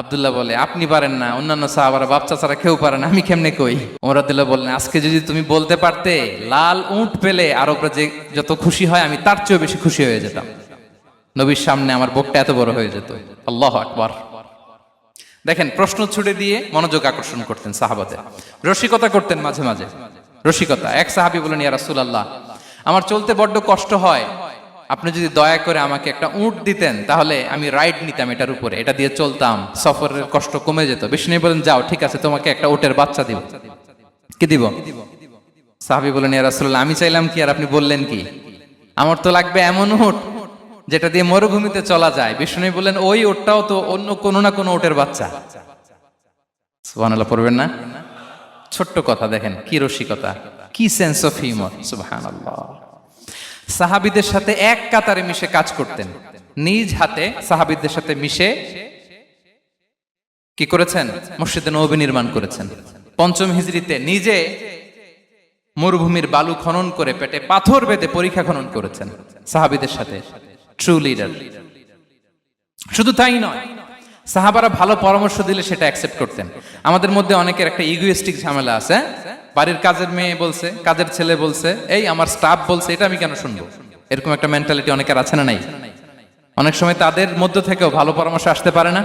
আব্দুল্লাহ বলে, আপনি পারেন না, অন্যান্য সাহাবারা বাচ্চা ছাড়া কেউ পারে না, আমি কেমনে কই? ওমর রাদিয়াল্লাহু বললেন, আজকে যদি তুমি বলতে পারতে লাল উট পেলে আরবরা যে যত খুশি হয়, আমি তার চেয়েও বেশি খুশি হয়ে যেতাম। নবীর সামনে আমার বুকটা এত বড় হয়ে যেত। আল্লাহু আকবার। দেখেন, প্রশ্ন ছুড়ে দিয়ে মনোযোগ আকর্ষণ করতেন সাহাবাদের, রসিকতা করতেন মাঝে মাঝে। রসিকতা, এক সাহাবী বলেন, ইয়া রাসূলুল্লাহ আমার চলতে বড্ড কষ্ট হয়, আপনি যদি দয়া করে আমাকে একটা উট দিতেন, তাহলে আমি রাইড নিতাম এটার উপরে, এটা দিয়ে চলতাম, সফরের কষ্ট কমে যেত। বিষ্ণু বলেন, যাও ঠিক আছে, তোমাকে একটা উটের বাচ্চা দিব। কি দিব? সাহাবী বলেন, ইয়া রাসূলুল্লাহ আমি চাইলাম কি আর আপনি বললেন কি? আমার তো লাগবে এমন উট যেটা দিয়ে মরুভূমিতে চলা যায়। বিষ্ণু বলেন, ওই উটটাও তো অন্য কোনো না কোনো উটের বাচ্চা। সুবহানাল্লাহ পড়বেন না? ছোট্ট কথা, দেখেন কি রসিকতা, কি সেন্স অফ হিউমার। সুবহানাল্লাহ। সাহাবীদের সাথে এক কাতারে মিশে কাজ করতেন, নিজ হাতে সাহাবীদের সাথে মিশে কি করেছেন? মসজিদে নববী নির্মাণ করেছেন। পঞ্চম হিজরিতে নিজে মরুভূমির বালু খনন করে পেটে পাথর বেঁধে পরীক্ষা খনন করেছেন সাহাবীদের সাথে। True leader. শুধু তাই নয়, সাহাবারা ভালো পরামর্শ দিলে সেটা অ্যাকসেপ্ট করতেন। আমাদের মধ্যে অনেকের একটা ইগোইস্টিক ঝামেলা আছে, বাড়ির কাজের মেয়ে বলছে, কাজের ছেলে বলছে, এই আমার স্টাফ বলছে, এটা আমি কেন শুনবো? এরকম একটা মেন্টালিটি অনেকের আছে না নাই? অনেক সময় তাদের মধ্য থেকেও ভালো পরামর্শ আসতে পারে না,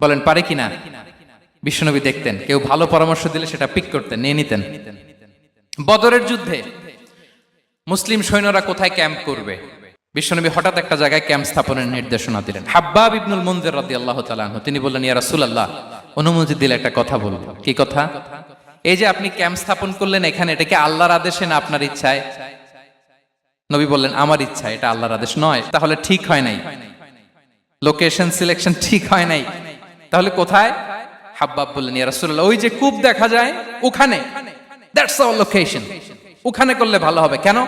বলেন পারে কিনা? বিশ্বনবী দেখতেন, কেউ ভালো পরামর্শ দিলে সেটা পিক করতেন, নিয়ে নিতেন। বদরের যুদ্ধে মুসলিম সৈন্যরা কোথায় ক্যাম্প করবে, বিশ্বনবী হঠাৎ একটা জায়গায় ক্যাম্প স্থাপনের নির্দেশনা দিলেন। হাব্বাব ইবনুল মুনজির রাদিয়াল্লাহু তাআলা আনহু তিনি বললেন, ইয়া রাসূলুল্লাহ অনুমতি দিলে একটা কথা বলবো। কি কথা? এই যে আপনি ক্যাম্প স্থাপন করলেন এখানে, এটা কি আল্লাহর আদেশে না আপনার ইচ্ছায়? নবী বললেন, আমার ইচ্ছা, এটা আল্লাহর আদেশ নয়। তাহলে ঠিক হয় নাই, লোকেশন সিলেকশন ঠিক হয় নাই, তাহলে কোথায়? হাব্বাব বললেন, ইয়া রাসূলুল্লাহ ওই যে কূপ দেখা যায় ওখানে, দ্যাটস আওয়ার লোকেশন, ওখানে করলে ভালো হবে। কেন?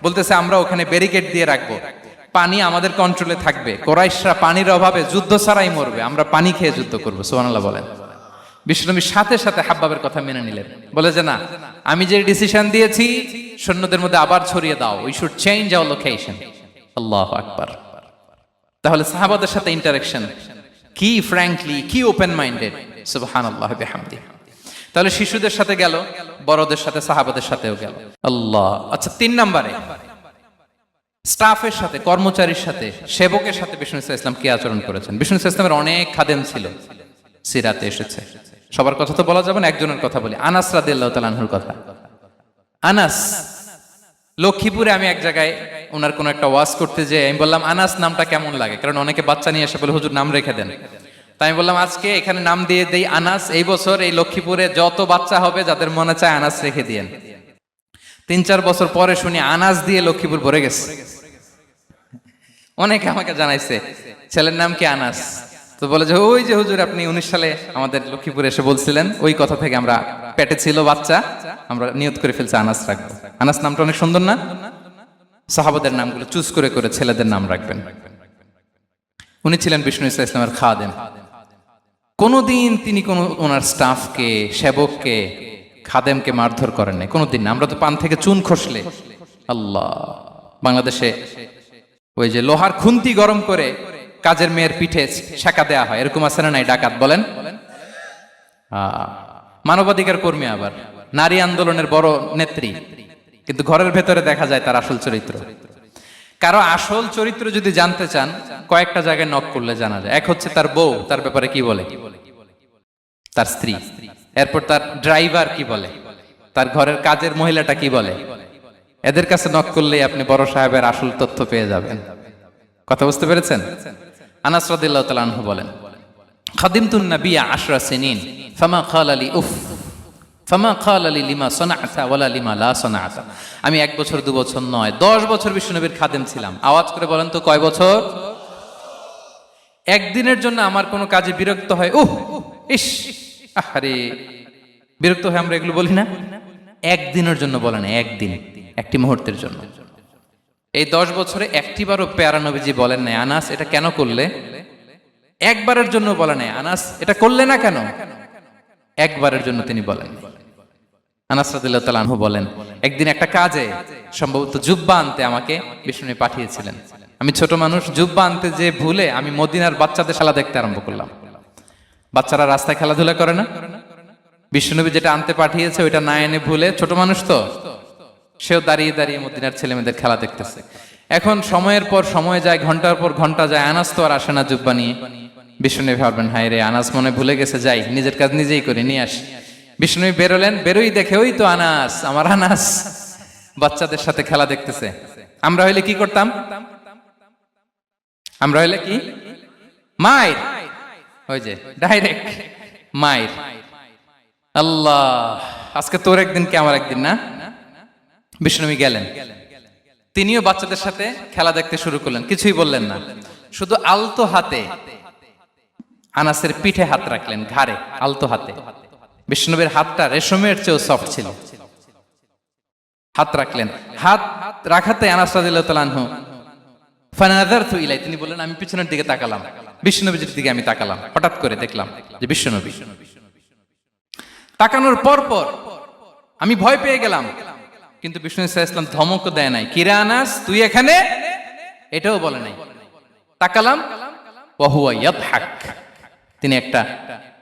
বলতেছে আমরা ওখানে ব্যারিকেড দিয়ে রাখবো, পানি আমাদের কন্ট্রোলে থাকবে, কুরাইশরা পানির অভাবে যুদ্ধ ছাড়াই মরবে, আমরা পানি খেয়ে যুদ্ধ করবো। সুবহানাল্লাহ বলেন। বিশ্বনবী সাথে সাথে হাব্বাবের কথা মেনে নিলেন, বলে যে না, আমি যে ডিসিশন দিয়েছি সৈন্যদের মধ্যে আবার ছড়িয়ে দাও, we should change our location. আল্লাহু আকবার। তাহলে সাহাবাদের সাথে ইন্টারেকশন কি ফ্র্যাঙ্কলি, কি ওপেন মাইন্ডেড। সুবহানাল্লাহ বিহামদিহি। তাহলে শিশুদের সাথে গেল, বড়দের সাথে, সাহাবাদের সাথেও গেল। আল্লাহ। আচ্ছা, 3 নম্বরে স্টাফের সাথে, কর্মচারীর সাথে, সেবকের সাথে বিষ্ণু ইসলাম কি আচরণ করেছেন? বিষ্ণু ইসলামের অনেক খাদেম ছিল, সিরাতে এসেছে। সবার কথা তো বলা যাবে না, একজনের কথা বলি, আনাস রাদিয়াল্লাহু তাআলা আনহুর কথা। আনাস লক্ষ্মীপুরে, আমি এক জায়গায় ওনার কোন একটা ওয়াজ করতে যেয়ে আমি বললাম, আনাস নামটা কেমন লাগে? কারণ অনেকে বাচ্চা নিয়ে এসে বলে, হুজুর নাম রেখে দেন। তাই আমি বললাম, আজকে এখানে নাম দিয়ে দেই আনাস। এই বছর এই লক্ষ্মীপুরে যত বাচ্চা হবে, যাদের মনে চায় আনাস রেখে দিয়েন। 3-4 বছর পরে শুনি আনাস দিয়ে লক্ষ্মীপুর ভরে গেছে। অনেকে আমাকে জানাইছে ছেলের নাম কি আনাস, তো বলে যে ওই যে হুজুর আপনি 19 সালে আমাদের লক্ষ্মীপুরে এসে বলছিলেন, ওই কথা থেকে আমরা, পেটে ছিল বাচ্চা, আমরা নিয়ত করে ফেলছি আনাস রাখবো। আনাস নামটা অনেক সুন্দর না? সাহাবাদের নামগুলো চুজ করে করে ছেলেদের নাম রাখবেন। উনি ছিলেন বিষ্ণু ইসা ইসলামের খাদেম। কোনোদিন তিনি কোনো ওনার স্টাফকে, সেবককে, খাদেমকে মারধর করেন নাই, কোনোদিন না। আমরা তো পান থেকে চুন খসলে আল্লাহ, বাংলাদেশে ওই যে লোহার খুন্তি গরম করে কাজের মেয়ের পিঠে শেখা দেয়া হয়, এরকম আছে না নাই? ডাকাত বলেন, মানবাধিকার কর্মী, আবার নারী আন্দোলনের বড় নেত্রী, কিন্তু ঘরের ভেতরে দেখা যায় তার আসল চরিত্র। কারো আসল চরিত্র যদি জানতে চান, কয়েকটা জায়গায় নক করলে জানা যায়। এক হচ্ছে তার বউ, তার ব্যাপারে কি বলে, তার স্ত্রী। এরপর তার ড্রাইভার কি বলে, তার ঘরের কাজের মহিলাটা কি বলে। এদের কাছে নক করলেই আপনি বড় সাহেবের আসল তথ্য পেয়ে যাবেন। কথা বুঝতে পেরেছেন? আনাস রাদিয়াল্লাহু তাআলা আনহু বলেন, খাদিমতুন নাবিয়্যা 10 সিনিন ফামা ক্বালা লি উফ ফামা ক্বালা লি লিমা সানা'তা ওয়ালা লিমা লা সানা'তা। আমি 1 বছর 2 বছর নয়, 10 বছর বিশ্বনবীর খাদেম ছিলাম। আওয়াজ করে বলেন তো কয় বছর? একদিনের জন্য আমার কোনো কাজে বিরক্ত হয়, উহ ইস আরে, বিরক্ত হয় আমরা এগুলো বলি না? একদিনের জন্য বলেন, একদিন, একটি মুহূর্তের জন্য। এই 10 বছরে একটিবারও পেয়ারা নবীজি বলেন নাই, আনাস এটা কেন করলে? একবারের জন্য বলে নাই, আনাস এটা করলে না কেন? একবারের জন্য তিনি বলেন। আনাস রাদিয়াল্লাহু তাআলা আনহু বলেন, একদিন একটা কাজে সম্ভবত জুব্বা আনতে আমাকে বিষ্ণু পাঠিয়েছিলেন। আমি ছোট মানুষ, জুব্বা আনতে যে ভুলে আমি মদিনার বাচ্চাদের খেলা দেখতে আরম্ভ করলাম। বাচ্চারা রাস্তায় খেলাধুলা করে না? বিশ্বনবী যেটা আনতে পাঠিয়েছে ওইটা না এনে ভুলে, ছোট মানুষ তো, সেও দাঁড়িয়ে দাঁড়িয়ে মদিনার ছেলেমেয়েদের খেলা দেখতেছে। এখন সময়ের পর সময় যায়, ঘন্টার পর ঘন্টা যায়, আনাস তো আর আসে না জুব্বা নিয়ে। বিষ্ণুনবী ভাবলেন, হায় রে, আনাস মনে ভুলে গেছে, যাই নিজের কাজ নিজেই করে নিয়ে আসি। বিষ্ণুনবী বেরোলেন, বেরোই দেখে ওই তো আনাস, আমার আনাস বাচ্চাদের সাথে খেলা দেখতেছে। আমরা হইলে কি করতাম? আমরা হইলে কি? মাইর, ওই যে ডাইরেক্ট মাইর। আল্লাহ, আজকে তোর একদিন কি আমার একদিন না? বিষ্ণুনবী গেলেন, তিনিও বাচ্চাদের সাথে খেলা দেখতে শুরু করলেন, কিছুই বললেন না, শুধু আলতো হাতে আনাসের পিঠে হাত রাখলেন, ঘাড়ে আলতো হাতে। বিষ্ণুনবীর হাতটা রেশমের চেয়েও সফট ছিল। হাত রাখলেন, হাত রাখাতে আনাস রাদিয়াল্লাহু তাআলা আনহু ফানাযারতু ইলাই, তিনি বললেন আমি পিছনের দিকে তাকালাম, বিষ্ণুনবীর দিকে আমি তাকালাম। হঠাৎ করে দেখলাম যে বিষ্ণুনবী। তাকানোর পর পর আমি ভয় পেয়ে গেলাম, কিন্তু বিষ্ণু সাল্লাল্লাহু আলাইহি ওয়াসাল্লাম ধমকও দেয় নাই, কিরে আনাস তুই এখানে, এটাও বলে নাই। তাকালাম, ওয়া হুয়া ইয়াদহাক, তিনি একটা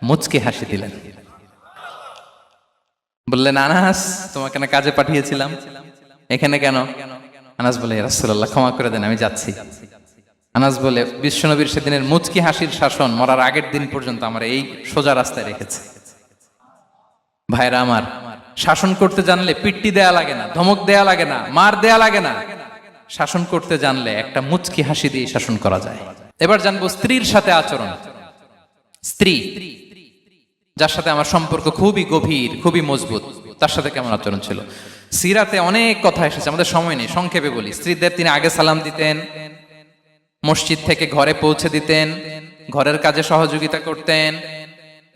মুচকি হাসি দিলেন। বললেন, আনাস তোমাকে না কাজে পাঠিয়েছিলাম, এখানে কেন? আনাস বলে, ইয়া রাসূলুল্লাহ ক্ষমা করে দেন, আমি যাচ্ছি। আনাস বলে, বিশ্বনবীর সেদিনের মুচকি হাসির শাসন মরার আগের দিন পর্যন্ত আমার এই সোজা রাস্তায় রেখেছে। ভাইরা আমার, শাসন করতে জানলে পিট্টি দেয়া লাগে না, ধমক দেয়া লাগে না, মার দেয়া লাগে না। শাসন করতে জানলে একটা মুচকি হাসি দিয়ে শাসন করা যায়। এবার জানবো স্ত্রীর সাথে আচরণ। স্ত্রী, যার সাথে আমার সম্পর্ক খুবই গভীর, খুবই মজবুত, তার সাথে কেমন আচরণ ছিল? সিরাতে অনেক কথা এসেছে, আমাদের সময় নেই, সংক্ষেপে বলি। স্ত্রীদের তিনি আগে সালাম দিতেন, মসজিদ থেকে ঘরে পৌঁছে দিতেন, ঘরের কাজে সহযোগিতা করতেন,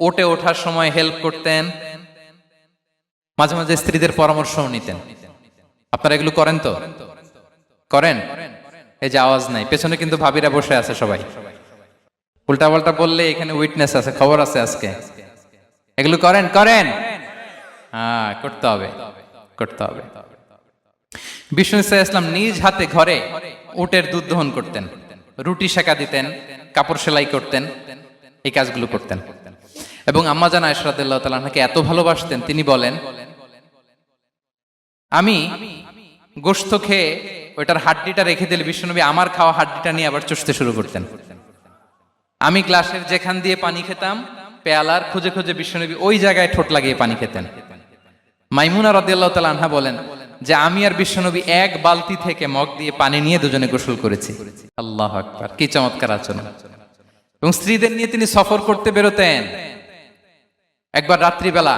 ওঠে ওঠার সময় হেল্প করতেন, মাঝে মাঝে স্ত্রীদের পরামর্শও নিতেন। আপনারা এগুলো করেন তো? করেন? এই যে আওয়াজ নাই, পেছনে কিন্তু ভাবিরা বসে আছে সবাই। উল্টা পাল্টা বললে এখানে উইটনেস আছে, খবর আছে আজকে। এগুলো করেন? করেন? হ্যাঁ, করতে হবে, করতে হবে। বিষ্ণু সাল্লাল্লাহু আলাইহি ওয়াসাল্লাম নিজ হাতে ঘরে উটের দুধ দহন করতেন, রুটি সেকা দিতেন, কাপড় সেলাই করতেন, এই কাজগুলো করতেন। এবং আম্মা জান আয়েশা রাদিয়াল্লাহু তাআলা আনহাকে এত ভালোবাসতেন, তিনি বলেন, আমি গোশত খেয়ে ওইটার হাড্ডিটা রেখে দিলে বিশ্বনবী আমার খাওয়া হাড্ডিটা নিয়ে আবার চুষতে শুরু করতেন। আমি গ্লাসের যেখান দিয়ে পানি খেতাম, পেয়ালার খুঁজে খুঁজে বিশ্বনবী ওই জায়গায় ঠোঁট লাগিয়ে পানি খেতেন। মাইমুনা রাদিয়াল্লাহু তাআলা আনহা বলেন যে আমি আর বিশ্বনবী এক বালতি থেকে মগ দিয়ে পানি নিয়ে দুজনে গোসল করেছি। আল্লাহু আকবার, কি চমৎকার আচরণ। এবং স্ত্রীদের নিয়ে তিনি সফর করতে বেরোতেন। একবার রাত্রিবেলা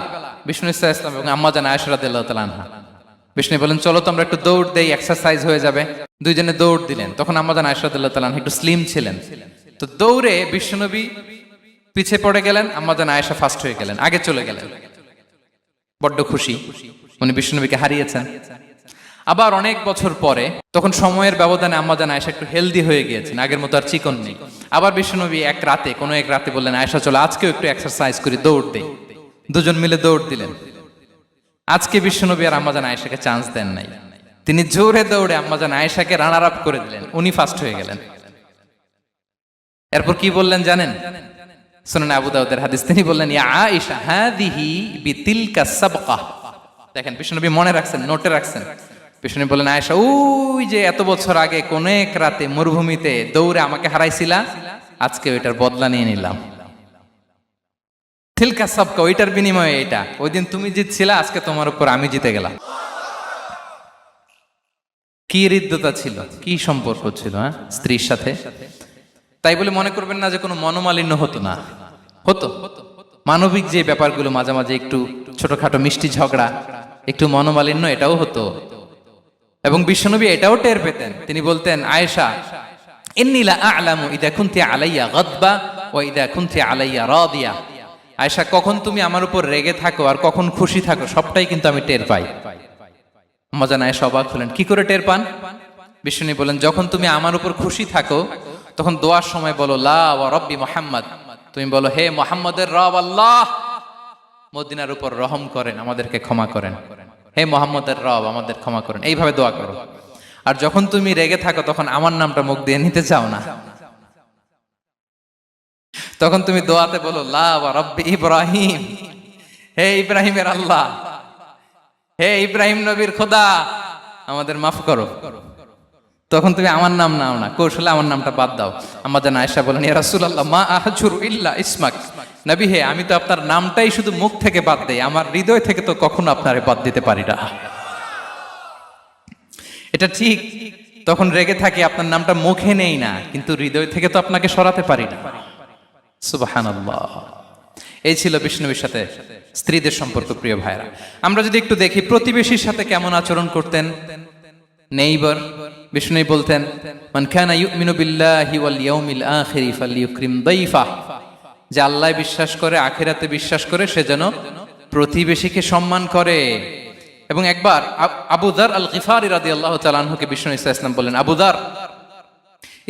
বিষ্ণু সাল্লাল্লাহু আলাইহি ওয়াসাল্লাম এবং আম্মা জান আয়েশা রাদিয়াল্লাহু তাআলা আনহা, বিষ্ণু বলেন চলো তো আমরা একটু দৌড় দেই, এক্সারসাইজ হয়ে যাবে। দুইজনে দৌড় দিলেন। তখন আম্মা জান আয়েশা রাদিয়াল্লাহু তাআলা আনহা একটু স্লিম ছিলেন, তো দৌড়ে বিশ্বনবী পিছে পড়ে গেলেন, আম্মা জান আয়েশা ফার্স্ট হয়ে গেলেন, আগে চলে গেলেন। বড্ড খুশি, উনি বিশ্বনবীকে হারিয়েছেন। আবার অনেক বছর পরে, তখন সময়ের ব্যবধানে আম্মাজান আয়েশা একটু হেলদি হয়ে গিয়েছেন, আগের মতো আর চিকন নেই। আবার বিশ্বনবী এক রাতে বললেন, আয়েশা চলো আজকেও একটু এক্সারসাইজ করি, দৌড় দেই। দুজন মিলে দৌড় দিলেন। আজকে বিশ্বনবী আর আম্মাজান আয়েশাকে চান্স দেন নাই, তিনি জোরে দৌড়ে আম্মাজান আয়েশাকে রানার আপ করে দিলেন, উনি ফার্স্ট হয়ে গেলেন। এরপর কি বললেন জানেন? সুনানে আবু দাউদের হাদিস, তিনি বললেন, ইয়া আয়েশা হাদিহি বিতিলকা সাবকা। দেখেন বিশ্বনবী মনে রাখছেন, নোটে রাখছেন। বিশ্বনবী বললেন, আয়েশা ওই যে এত বছর আগে কোন এক রাতে মরুভূমিতে দৌড়ে আমাকে হারাইছিলা, আজকে ওইটার বদলা নিয়ে নিলাম। তিলকা সাবকা, ওইটার বিনিময়ে এটা। ওই দিন তুমি জিতছিলা, আজকে তোমার উপর আমি জিতে গেলাম। কি হৃদ্যতা ছিল, কি সম্পর্ক ছিল স্ত্রীর সাথে। তাই বলে মনে করবেন না যে কোনো মনোমালিন্য হতো না, হতো। মানবিক যে ব্যাপারগুলো, মাঝে মাঝে একটু ছোটখাটো মিষ্টি ঝগড়া, একটু মনোমালিন্য, এটাও হতো। এবং বিশ্বনবী এটাও টের পেতেন। তিনি বলতেন, আয়েশা ইন্নী লা আ'লামু ইযা কুনতি আলাইয়া গাদবা ওয়া ইযা কুনতি আলাইয়া রাদিয়া। আয়েশা, কখন তুমি আমার উপর রেগে থাকো আর কখন খুশি থাকো, সবটাই কিন্তু আমি টের পাই। আম্মাজান আয়েশা অবাক হলেন, কি করে টের পান? বিশ্বনবী বলেন, যখন তুমি আমার উপর খুশি থাকো তখন দোয়ার সময় বলো লা ওয়া রাব্বি মুহাম্মদ, তুমি বলো হে মুহাম্মদের রব আল্লাহ, মদিনার উপর রহম করেন, আমাদেরকে ক্ষমা করেন। হে মুহাম্মদের রব, আমাদের ক্ষমা করেন, এইভাবে দোয়া করো। আর যখন তুমি রেগে থাকো তখন আমার নামটা মুখ দিয়ে নিতে চাও না, তখন তুমি দোয়াতে বলো লা ওয়া রাব্বি ইব্রাহিম, হে ইব্রাহিমের আল্লাহ, হে ইব্রাহিম নবীর খোদা, আমাদের মাফ করো। তখন তুমি আমার নাম নাও না, কৌশলে আমার নামটা বাদ দাও। আম্মাজান আয়েশা বলেন, ইয়া রাসূলুল্লাহ মা আহজুরু ইল্লা ইসমাক। নবী হে, আমি তো আপনার নামটাই শুধু মুখ থেকে বাদ দেই, আমার হৃদয় থেকে তো কখনো আপনারে বাদ দিতে পারি না। এটা ঠিক, তখন রেগে থাকি, আপনার নামটা মুখে নেই না, কিন্তু হৃদয় থেকে তো আপনাকে সরাতে পারি না। সুবহানাল্লাহ। এই ছিল বিষ্ণুবীর সাথে স্ত্রীদের সম্পর্ক। প্রিয় ভাইরা, আমরা যদি একটু দেখি প্রতিবেশীর সাথে কেমন আচরণ করতেন। নেইবার, বিষ্ণু বলতেন, মান কানা ইউমিনু বিল্লাহি ওয়াল ইয়াউমিল আখিরি ফালইউকরিম দাইফা। যে আল্লাহ বিশ্বাস করে, আখিরাতে বিশ্বাস করে, সে যেন প্রতিবেশীকে সম্মান করে। এবং একবার আবু যার আল গিফারি রাদিয়াল্লাহু তাআলা আনহুকে বিষ্ণু ইসা ইসলাম বললেন, আবু যার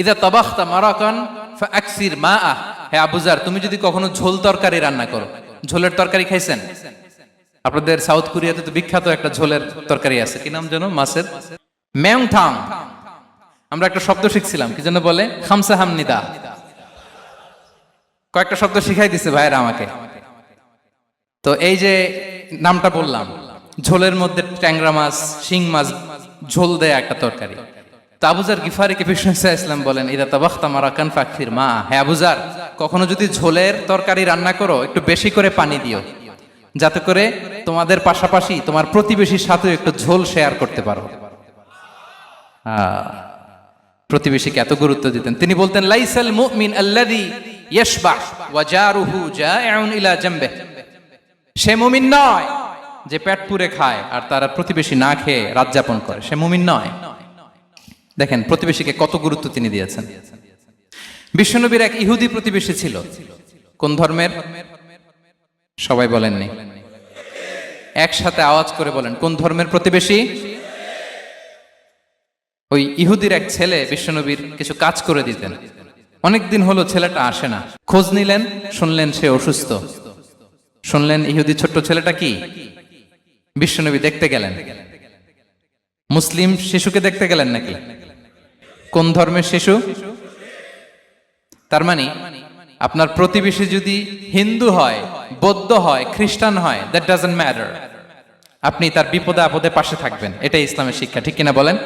ইযা তাবাখতা মারাকান ফাআকসির মাআ। হে আবু যার, তুমি যদি কখনো ঝোল তরকারি রান্না করো, ঝোলের তরকারি খাইছেন? আপনাদের সাউথ কোরিয়াতে তো বিখ্যাত একটা ঝোলের তরকারি আছে, কি নাম যেন, মাছের মেয়ংথাং। আমরা একটা শব্দ শিখছিলাম, কি যেন বলে, খামসা হামনিদা। কয়েকটা শব্দ শিখাই দিছে ভাইরা আমাকে। তো এই যে নামটা বললাম, ঝোলের মধ্যে ট্যাংরা মাছ, শিং মাছ ঝোল দেয়া একটা তরকারি। তো আবু যার গিফারিকে বিষ্ণু ইসলাম বলেন, ইদা তাবাখতা মারাকান ফাকফির মা। হে আবু যার, কখনো যদি ঝোলের তরকারি রান্না করো, একটু বেশি করে পানি দিও, যাতে করে তোমাদের পাশাপাশি তোমার প্রতিবেশীর সাথে একটু ঝোল শেয়ার করতে পারো। প্রতিবেশীকে এত গুরুত্ব দিতেন। তিনি বলতেন, লাইসাল মুমিন আল্লাযী ইয়াশবা ওয়া জারুহু জাইউন ইলা জামবিহি। সে মুমিন নয় যে পেট পুরে খায় আর তার প্রতিবেশী না খেয়ে রাত যাপন করে, সে মুমিন নয়। দেখেন প্রতিবেশীকে কত গুরুত্ব তিনি দিয়েছেন। বিশ্বনবীর এক ইহুদি প্রতিবেশী ছিল। কোন ধর্মের? সবাই বলেননি, একসাথে আওয়াজ করে বলেন, কোন ধর্মের প্রতিবেশী? ওই ইহুদির এক ছেলে বিশ্বনবীর কিছু কাজ করে দিতেন। অনেকদিন হলো ছেলেটা আসে না। খোঁজ নিলেন, শুনলেন সে অসুস্থ। শুনলেন ইহুদি ছোট্ট ছেলেটা কি, বিশ্বনবী দেখতে গেলেন। মুসলিম শিশুকে দেখতে গেলেন নাকি? কোন ধর্মের শিশু? তার মানে আপনার প্রতিবেশী যদি হিন্দু হয়, বৌদ্ধ হয়, খ্রিস্টান হয়, দ্যাট ডাজন্ট ম্যাটার, আপনি তার বিপদে আপদে পাশে থাকবেন। এটাই ইসলামের শিক্ষা, ঠিক কিনা বলেন?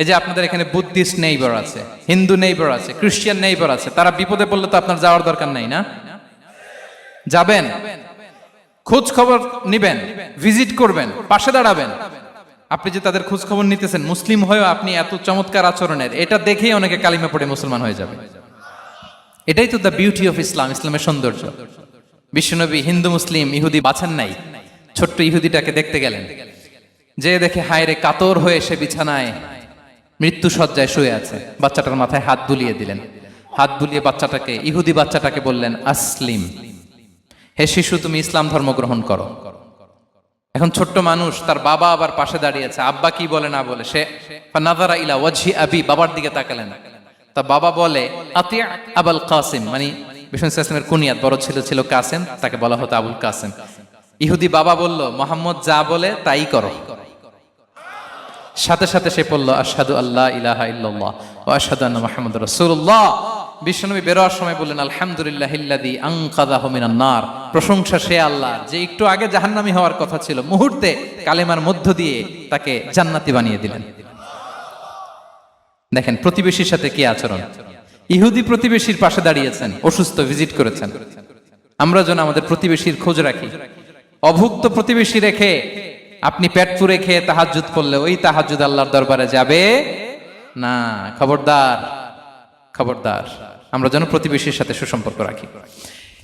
এই যে আপনাদের এখানে বুদ্ধিস্ট নেইবার আছে, হিন্দু নেইবার আছে, খ্রিস্টান নেইবার আছে, তারা বিপদে পড়লে তো আপনার যাওয়ার দরকার নাই না? যাবেন, খোঁজ খবর নিবেন, ভিজিট করবেন, পাশে দাঁড়াবেন। আপনি যে তাদের খোঁজ খবর নিতেছেন, মুসলিম হয়েও আপনি এত চমৎকার আচরণের, এটা দেখেই অনেকে কালিমা পড়ে মুসলমান হয়ে যাবে। এটাই তো দ্য বিউটি অফ ইসলাম, ইসলামের সৌন্দর্য। বিশ্বনবী হিন্দু মুসলিম ইহুদি বাছেন নাই, ছোট্ট ইহুদিটাকে দেখতে গেলেন। যে দেখে হায়রে কাতর হয়ে সে বিছানায় মৃত্যু শয্যায় শুয়ে আছে, বাচ্চাটার মাথায় হাত বুলিয়ে দিলেন। হাত বুলিয়ে বাচ্চাটাকে, ইহুদি বাচ্চাটাকে বললেন, আসলিম, হে শিশু তুমি ইসলাম ধর্ম গ্রহণ করো। এখন ছোট্ট মানুষ, তার বাবা আবার পাশে দাঁড়িয়েছে, আব্বা কি বলে না বলে, সে নাযারা ইলা ওয়াজহি আবি, বাবার দিকে তাকালেন। তা বাবা বলে আতি আবুল কাসিম, মানে বিষ্ণু ইসলামের কুনিয়াত, বড় ছেলে ছিল কাসিম, তাকে বলা হতো আবুল কাসিম। ইহুদি বাবা বলল মুহাম্মদ যা বলে তাই করো। সাথে সাথে সে পড়ল আশহাদু আল্লা ইলাহা ইল্লাল্লাহ ওয়া আশহাদু আন্না মুহাম্মাদুর রাসূলুল্লাহ। বিশ্বনবী বেরোয়ার সময় বললেন আলহামদুলিল্লাহিল্লাযী আনকাযাহু মিনান নার, প্রশংসা সে আল্লাহ যে একটু আগে জাহান্নামী হওয়ার কথা ছিল, মুহূর্তে কালেমার মধ্য দিয়ে তাকে জান্নাতি বানিয়ে দিলেন। দেখেন প্রতিবেশীর সাথে কি আচরণ। ইহুদি প্রতিবেশীর পাশে দাঁড়িয়েছেন, অসুস্থ, ভিজিট করেছেন। আমরা যেন আমাদের প্রতিবেশীর খোঁজ রাখি। অভুক্ত প্রতিবেশী রেখে আপনি পেট পুরে খেয়ে তাহাজ্জুদ পড়লে ওই তাহাজ্জুদ আল্লাহর দরবারে যাবে না। খবরদার, খবরদার, আমরা যেন প্রতিবেশীর সাথে সুসম্পর্ক রাখি।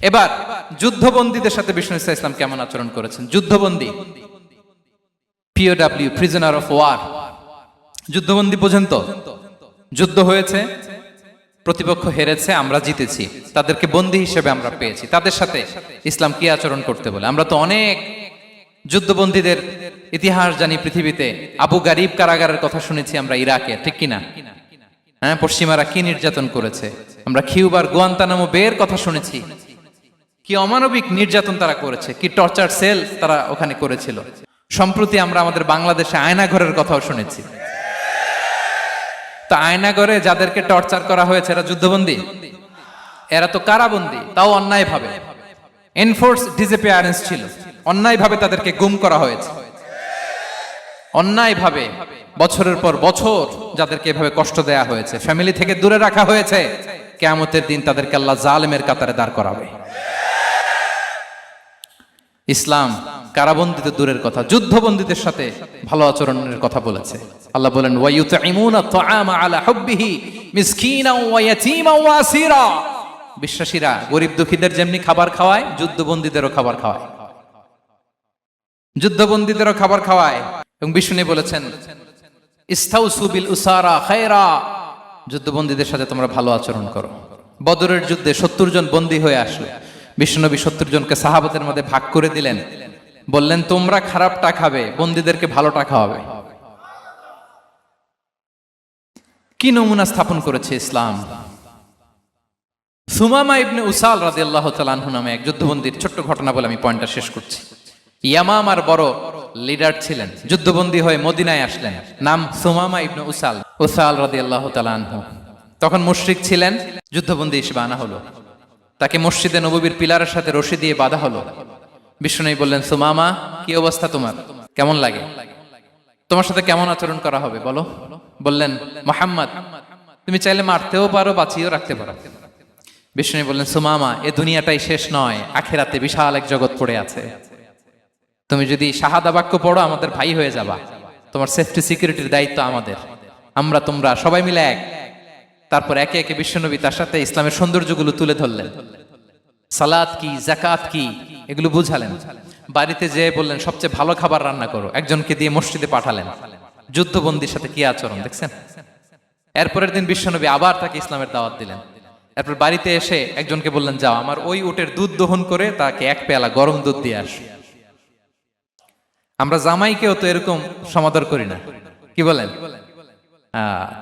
এবার যুদ্ধবন্দীদের সাথে বিষ্ণু ইসলাম কেমন আচরণ করেছেন। যুদ্ধবন্দী, POW, প্রিজনার অফ ওয়ার, যুদ্ধবন্দী পর্যন্ত যুদ্ধ হয়েছে, প্রতিপক্ষ হেরেছে, আমরা জিতেছি, তাদেরকে বন্দী হিসেবে আমরা পেয়েছি, তাদের সাথে ইসলাম কি আচরণ করতে বলে। আমরা তো অনেক যুদ্ধবন্দীদের ইতিহাস জানি পৃথিবীতে। আবু গারিব কারাগারের কথা শুনেছি আমরা ইরাকে, ঠিক কিনা? হ্যাঁ, পশ্চিমারা কি নির্যাতন করেছে। আমরা কিউবার গুয়ান্তানামো বের কথা শুনেছি, কি অমানবিক নির্যাতন তারা করেছে, কি টর্চার সেল তারা ওখানে করেছিল। সম্প্রতি আমরা আমাদের বাংলাদেশে আয়নাঘরের কথাও শুনেছি। তো আয়নাঘরে যাদেরকে টর্চার করা হয়েছে এরা যুদ্ধবন্দী? এরা তো কারাবন্দী, তাও অন্যায় ভাবে। এনফোর্স ডিসঅ্যাপিয়ারেন্স ছিল, অন্যায় ভাবে তাদেরকে গুম করা হয়েছে। অন্যায় ভাবে বছরের পর বছর যাদেরকে এভাবে কষ্ট দেয়া হয়েছে, ফ্যামিলি থেকে দূরে রাখা হয়েছে, কিয়ামতের দিন তাদেরকে আল্লাহ জালেমের কাতারে দাঁড় করাবে। ইসলাম কারাবন্দীদের দূরের কথা, যুদ্ধবন্দীদের সাথে ভালো আচরণের কথা বলেছে। আল্লাহ বলেন ওয়ায়ুতঈমুনা তুআমা আলা হুব্বিহি মিসকিনাও ওয়া ইয়াতীমান ওয়া আসীরা। বিশ্বাসীরা গরিব দুঃখীদের যেমনি খাবার খাওয়ায়, যুদ্ধবন্দীদেরও খাবার খাওয়ায়, যুদ্ধবন্দীদেরও খাবার খাওয়ায়। এবং বিষ্ণু বলেছেন ইস্তাউসু বিল উসারা খায়রা, যুদ্ধবন্দীদের সাথে তোমরা ভালো আচরণ করো। বদরের যুদ্ধে 70 জন বন্দী হয়ে আসলো। বিশ্বনবী 70 জনকে সাহাবাদের মধ্যে ভাগ করে দিলেন, বললেন তোমরা খারাপটা খাবে, বন্দীদেরকে ভালোটা খাওয়াবে। কি নমুনা স্থাপন করেছে ইসলাম। সুমামা ইবনে উসাল রাদিয়াল্লাহু তাআলা আনহু নামে এক যুদ্ধবন্দীর ছোট্ট ঘটনা বলে আমি পয়েন্টটা শেষ করছি। ইয়ামামার বড় লিডার ছিলেন, যুদ্ধবন্দী হয়ে মদিনায় আসলেন, নাম সুমামা ইবনে উসাল রাদিয়াল্লাহু তাআলা আনহু। তখন মুশরিক ছিলেন, যুদ্ধবন্দী হিসেবে আনা হলো। তাকে মসজিদে নববীর পিলারের সাথে রশি দিয়ে বাঁধা হলো। বিষ্ণু বললেন সুমামা কি অবস্থা তোমার, কেমন লাগে, তোমার সাথে কেমন আচরণ করা হবে বলো। বললেন মুহাম্মদ তুমি চাইলে মারতেও পারো, বাঁচিয়েও রাখতে পারো। বিষ্ণু বললেন সুমামা এ দুনিয়াটাই শেষ নয়, আখিরাতে বিশাল এক জগৎ পড়ে আছে। তুমি যদি শাহাদা বাক্য পড়ো আমাদের ভাই হয়ে যাবা, তোমার সেফটি সিকিউরিটির দায়িত্ব আমাদের, আমরা তোমরা সবাই মিলে এক। তারপর একে একে বিশ্বনবী তার সাথে ইসলামের সৌন্দর্যগুলো তুলে ধরলেন। সালাত কি, যাকাত কি, এগুলো বুঝালেন। বাড়িতে যেয়ে বললেন সবচেয়ে ভালো খাবার রান্না করো, একজনকে দিয়ে মসজিদে পাঠালেন। যুদ্ধবন্দীর সাথে কি আচরণ দেখছেন। এরপরের দিন বিশ্বনবী আবার তাকে ইসলামের দাওয়াত দিলেন। এরপর বাড়িতে এসে একজনকে বললেন যাও আমার ওই উটের দুধ দহন করে তাকে এক পেয়ালা গরম দুধ দিয়ে আস। আমরা জামাইকেও তো এরকম সমাদর করি না, কি বলেন।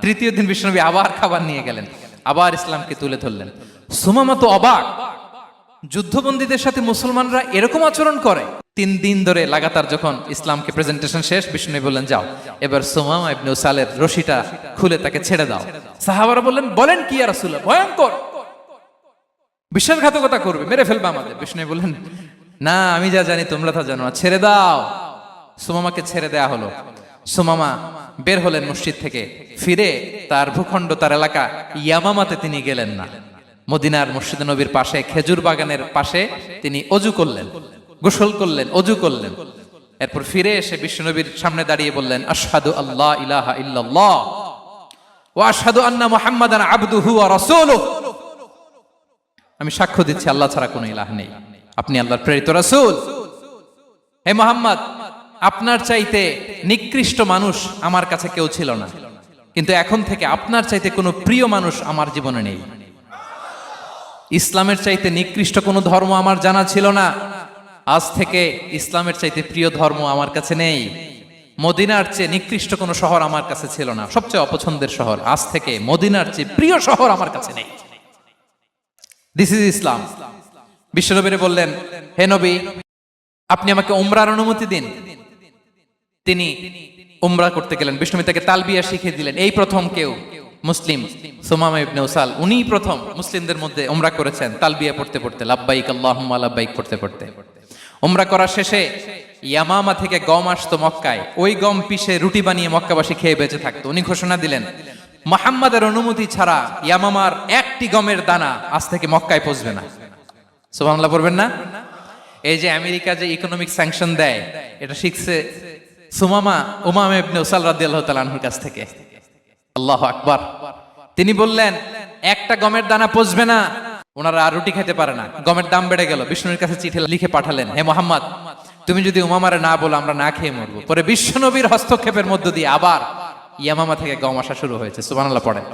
তৃতীয় দিন বিশ্বনবী আবার খাবার নিয়ে গেলেন, আবার ইসলামকে তুলে ধরলেন। সুমামা তো অবাক, যুদ্ধবন্দীদের সাথে মুসলমানরা এরকম আচরণ করে। 3 দিন ধরে লাগাতার যখন ইসলামকে প্রেজেন্টেশন শেষ, বিষ্ণু বললেন যাও এবার সুমামা ইবনে উসালের রশিটা খুলে তাকে ছেড়ে দাও। সাহাবারা বললেন বলেন কি ইয়া রাসূলুল্লাহ, ভয়ঙ্কর, বিশ্বাসঘাতকতা করবে, মেরে ফেলবে আমাদের। বিষ্ণু বললেন না আমি যা জানি তোমরা তা জানো না, ছেড়ে দাও। সুমামাকে ছেড়ে দেয়া হলো। সুমামা বের হলেন মসজিদ থেকে, ফিরে তার ভূখণ্ড, তার এলাকা ইয়ামামাতে তিনি গেলেন না। মদিনার মসজিদে নবীর পাশে খেজুর বাগানের পাশে তিনি অজু করলেন, গোসল করলেন, অজু করলেন। এরপর ফিরে এসে বিশ্বনবীর সামনে দাঁড়িয়ে বললেন আশহাদু আল্লা ইলাহা ইল্লাল্লাহ ওয়া আশহাদু আন্না মুহাম্মাদান আবদুহু ওয়া রাসূলুহু। আমি সাক্ষ্য দিচ্ছি আল্লাহ ছাড়া কোনো ইলাহ নেই, আপনি আল্লাহর প্রেরিত রাসূল। হে মুহাম্মদ আপনার চাইতে নিকৃষ্ট মানুষ আমার কাছে কেউ ছিল না, কিন্তু এখন থেকে আপনার চাইতে কোনো প্রিয় মানুষ আমার জীবনে নেই। ইসলামের চাইতে নিকৃষ্ট কোনো ধর্ম আমার জানা ছিল না। আজ থেকে ইসলামের চাইতে প্রিয় ধর্ম আমার কাছে নেই, মদিনার চেয়ে নিকৃষ্ট কোনো শহর আমার কাছে ছিল না, সবচেয়ে অপছন্দের শহর, আজ থেকে মদিনার চেয়ে প্রিয় শহর আমার কাছে নেই। দিস ইজ ইসলাম। বিশ্বনবী বললেন, হে নবী, আপনি আমাকে উমরার অনুমতি দিন। তিনি উমরা করতে গেলেন, বিশ্বনবী তাকে তালবিয়া শিখিয়ে দিলেন। এই প্রথম কেউ মুসলিম সুমামা ইবনে উসাল, উনিই প্রথম মুসলিমদের মধ্যে উমরা করেছেন তালবিয়া পড়তে পড়তে, লাব্বাইক আল্লাহুম্মা লাব্বাইক পড়তে পড়তে। উমরা করা শেষে ইয়ামামা থেকে গম আসতো মক্কায়, ওই গম পিষে রুটি বানিয়ে মক্কাবাসী খেয়ে বেঁচে থাকতো। উনি ঘোষণা দিলেন, মুহাম্মাদের অনুমতি ছাড়া ইয়ামামার একটি গমের দানা আজ থেকে মক্কায় পৌঁছবে না। সুবহানাল্লাহ পড়বেন না? এই যে আমেরিকা যে ইকোনমিক স্যাংশন দেয়, এটা শিখছে উমামা ইবনে উসাল রাদিয়াল্লাহু তাআলা আনহুর কাছ থেকে। আল্লাহু আকবার। তিনি বললেন, একটা গমের দানা পচবে না, ওনারা আর রুটি খেতে পারে না। গমের দাম বেড়ে গেল, বিষ্ণুর কাছে চিঠি লিখে পাঠালেন, হে মুহাম্মদ, তুমি যদি উমামারে না বলো আমরা না খেয়ে মরবো। পরে বিশ্বনবীর হস্তক্ষেপের মধ্য দিয়ে আবার ইয়ামামা থেকে গম আসা শুরু হয়েছে। সুবহানাল্লাহ পড়েন।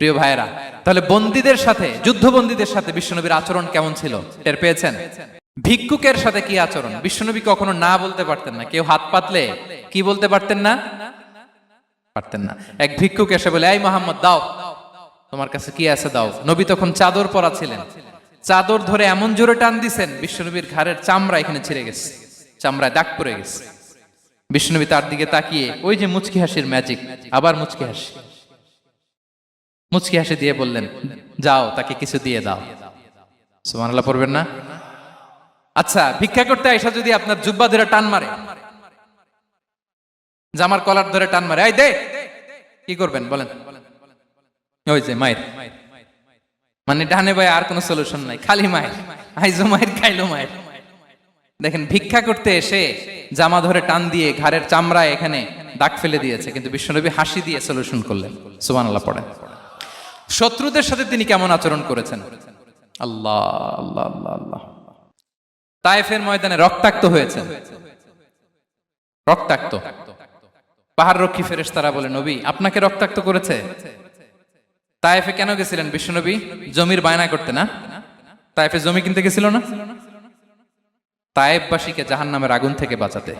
প্রিয় ভাইয়েরা, তাহলে বন্দীদের সাথে, যুদ্ধবন্দীদের সাথে বিশ্বনবীর আচরণ কেমন ছিল টের পেয়েছেন? ভিক্ষুকের সাথে কি আচরণ? বিশ্বনবী কখনো না বলতে পারতেন না। কেউ হাত পাতলে কি বলতে পারতেন না? পারতেন না। এক ভিক্ষুক এসে বলে, এই মুহাম্মদ দাও, তোমার কাছে কি আছে দাও। নবী তখন চাদর পরা ছিলেন, চাদর ধরে এমন জোরে টান দিছেন বিশ্বনবীর ঘাড়ের চামড়া এখানে ছিঁড়ে গেছে, চামড়ায় দাগ পড়ে গেছে। বিশ্বনবী তার দিকে তাকিয়ে ওই যে মুচকি হাসির ম্যাজিক, আবার মুচকি হাসি দিয়ে বললেন, যাও তাকে কিছু দিয়ে দাও। সুবহানাল্লাহ পড়বেন না? আচ্ছা, ভিক্ষা করতে আইসা যদি আপনার জুব্বা ধরে টান মারে, জামার কলার ধরে টান মারে, এই দে, কি করবেন বলেন? ওই যে মায়ের, মানে ডানে ভাই আর কোনো সলিউশন নাই, খালি মায়ের, আইজো মায়ের খাইলো মায়ের। দেখেন, ভিক্ষা করতে এসে জামা ধরে টান দিয়ে ঘাড়ের চামড়ায় এখানে দাগ ফেলে দিয়েছে, কিন্তু বিশ্বনবী হাসি দিয়ে সলিউশন করলেন। সুবহানাল্লাহ পড়েন। শত্রুদের সাথে তিনি কেমন আচরণ করেছেন? আল্লাহ আল্লাহ আল্লাহ আল্লাহ। তায়েফের ময়দানে রক্তাক্ত হয়েছে, রক্তাক্ত। পাহাড় রক্ষী ফেরেশতারা বলে, নবী আপনাকে রক্তাক্ত করেছে? তায়েফে কেন গেছিলেন বিশ্বনবী? জমির বায়না করতে না? তায়েফে জমি কিনতে গেছিল না? তায়েফবাসীকে জাহান্নামের আগুন থেকে বাঁচাতে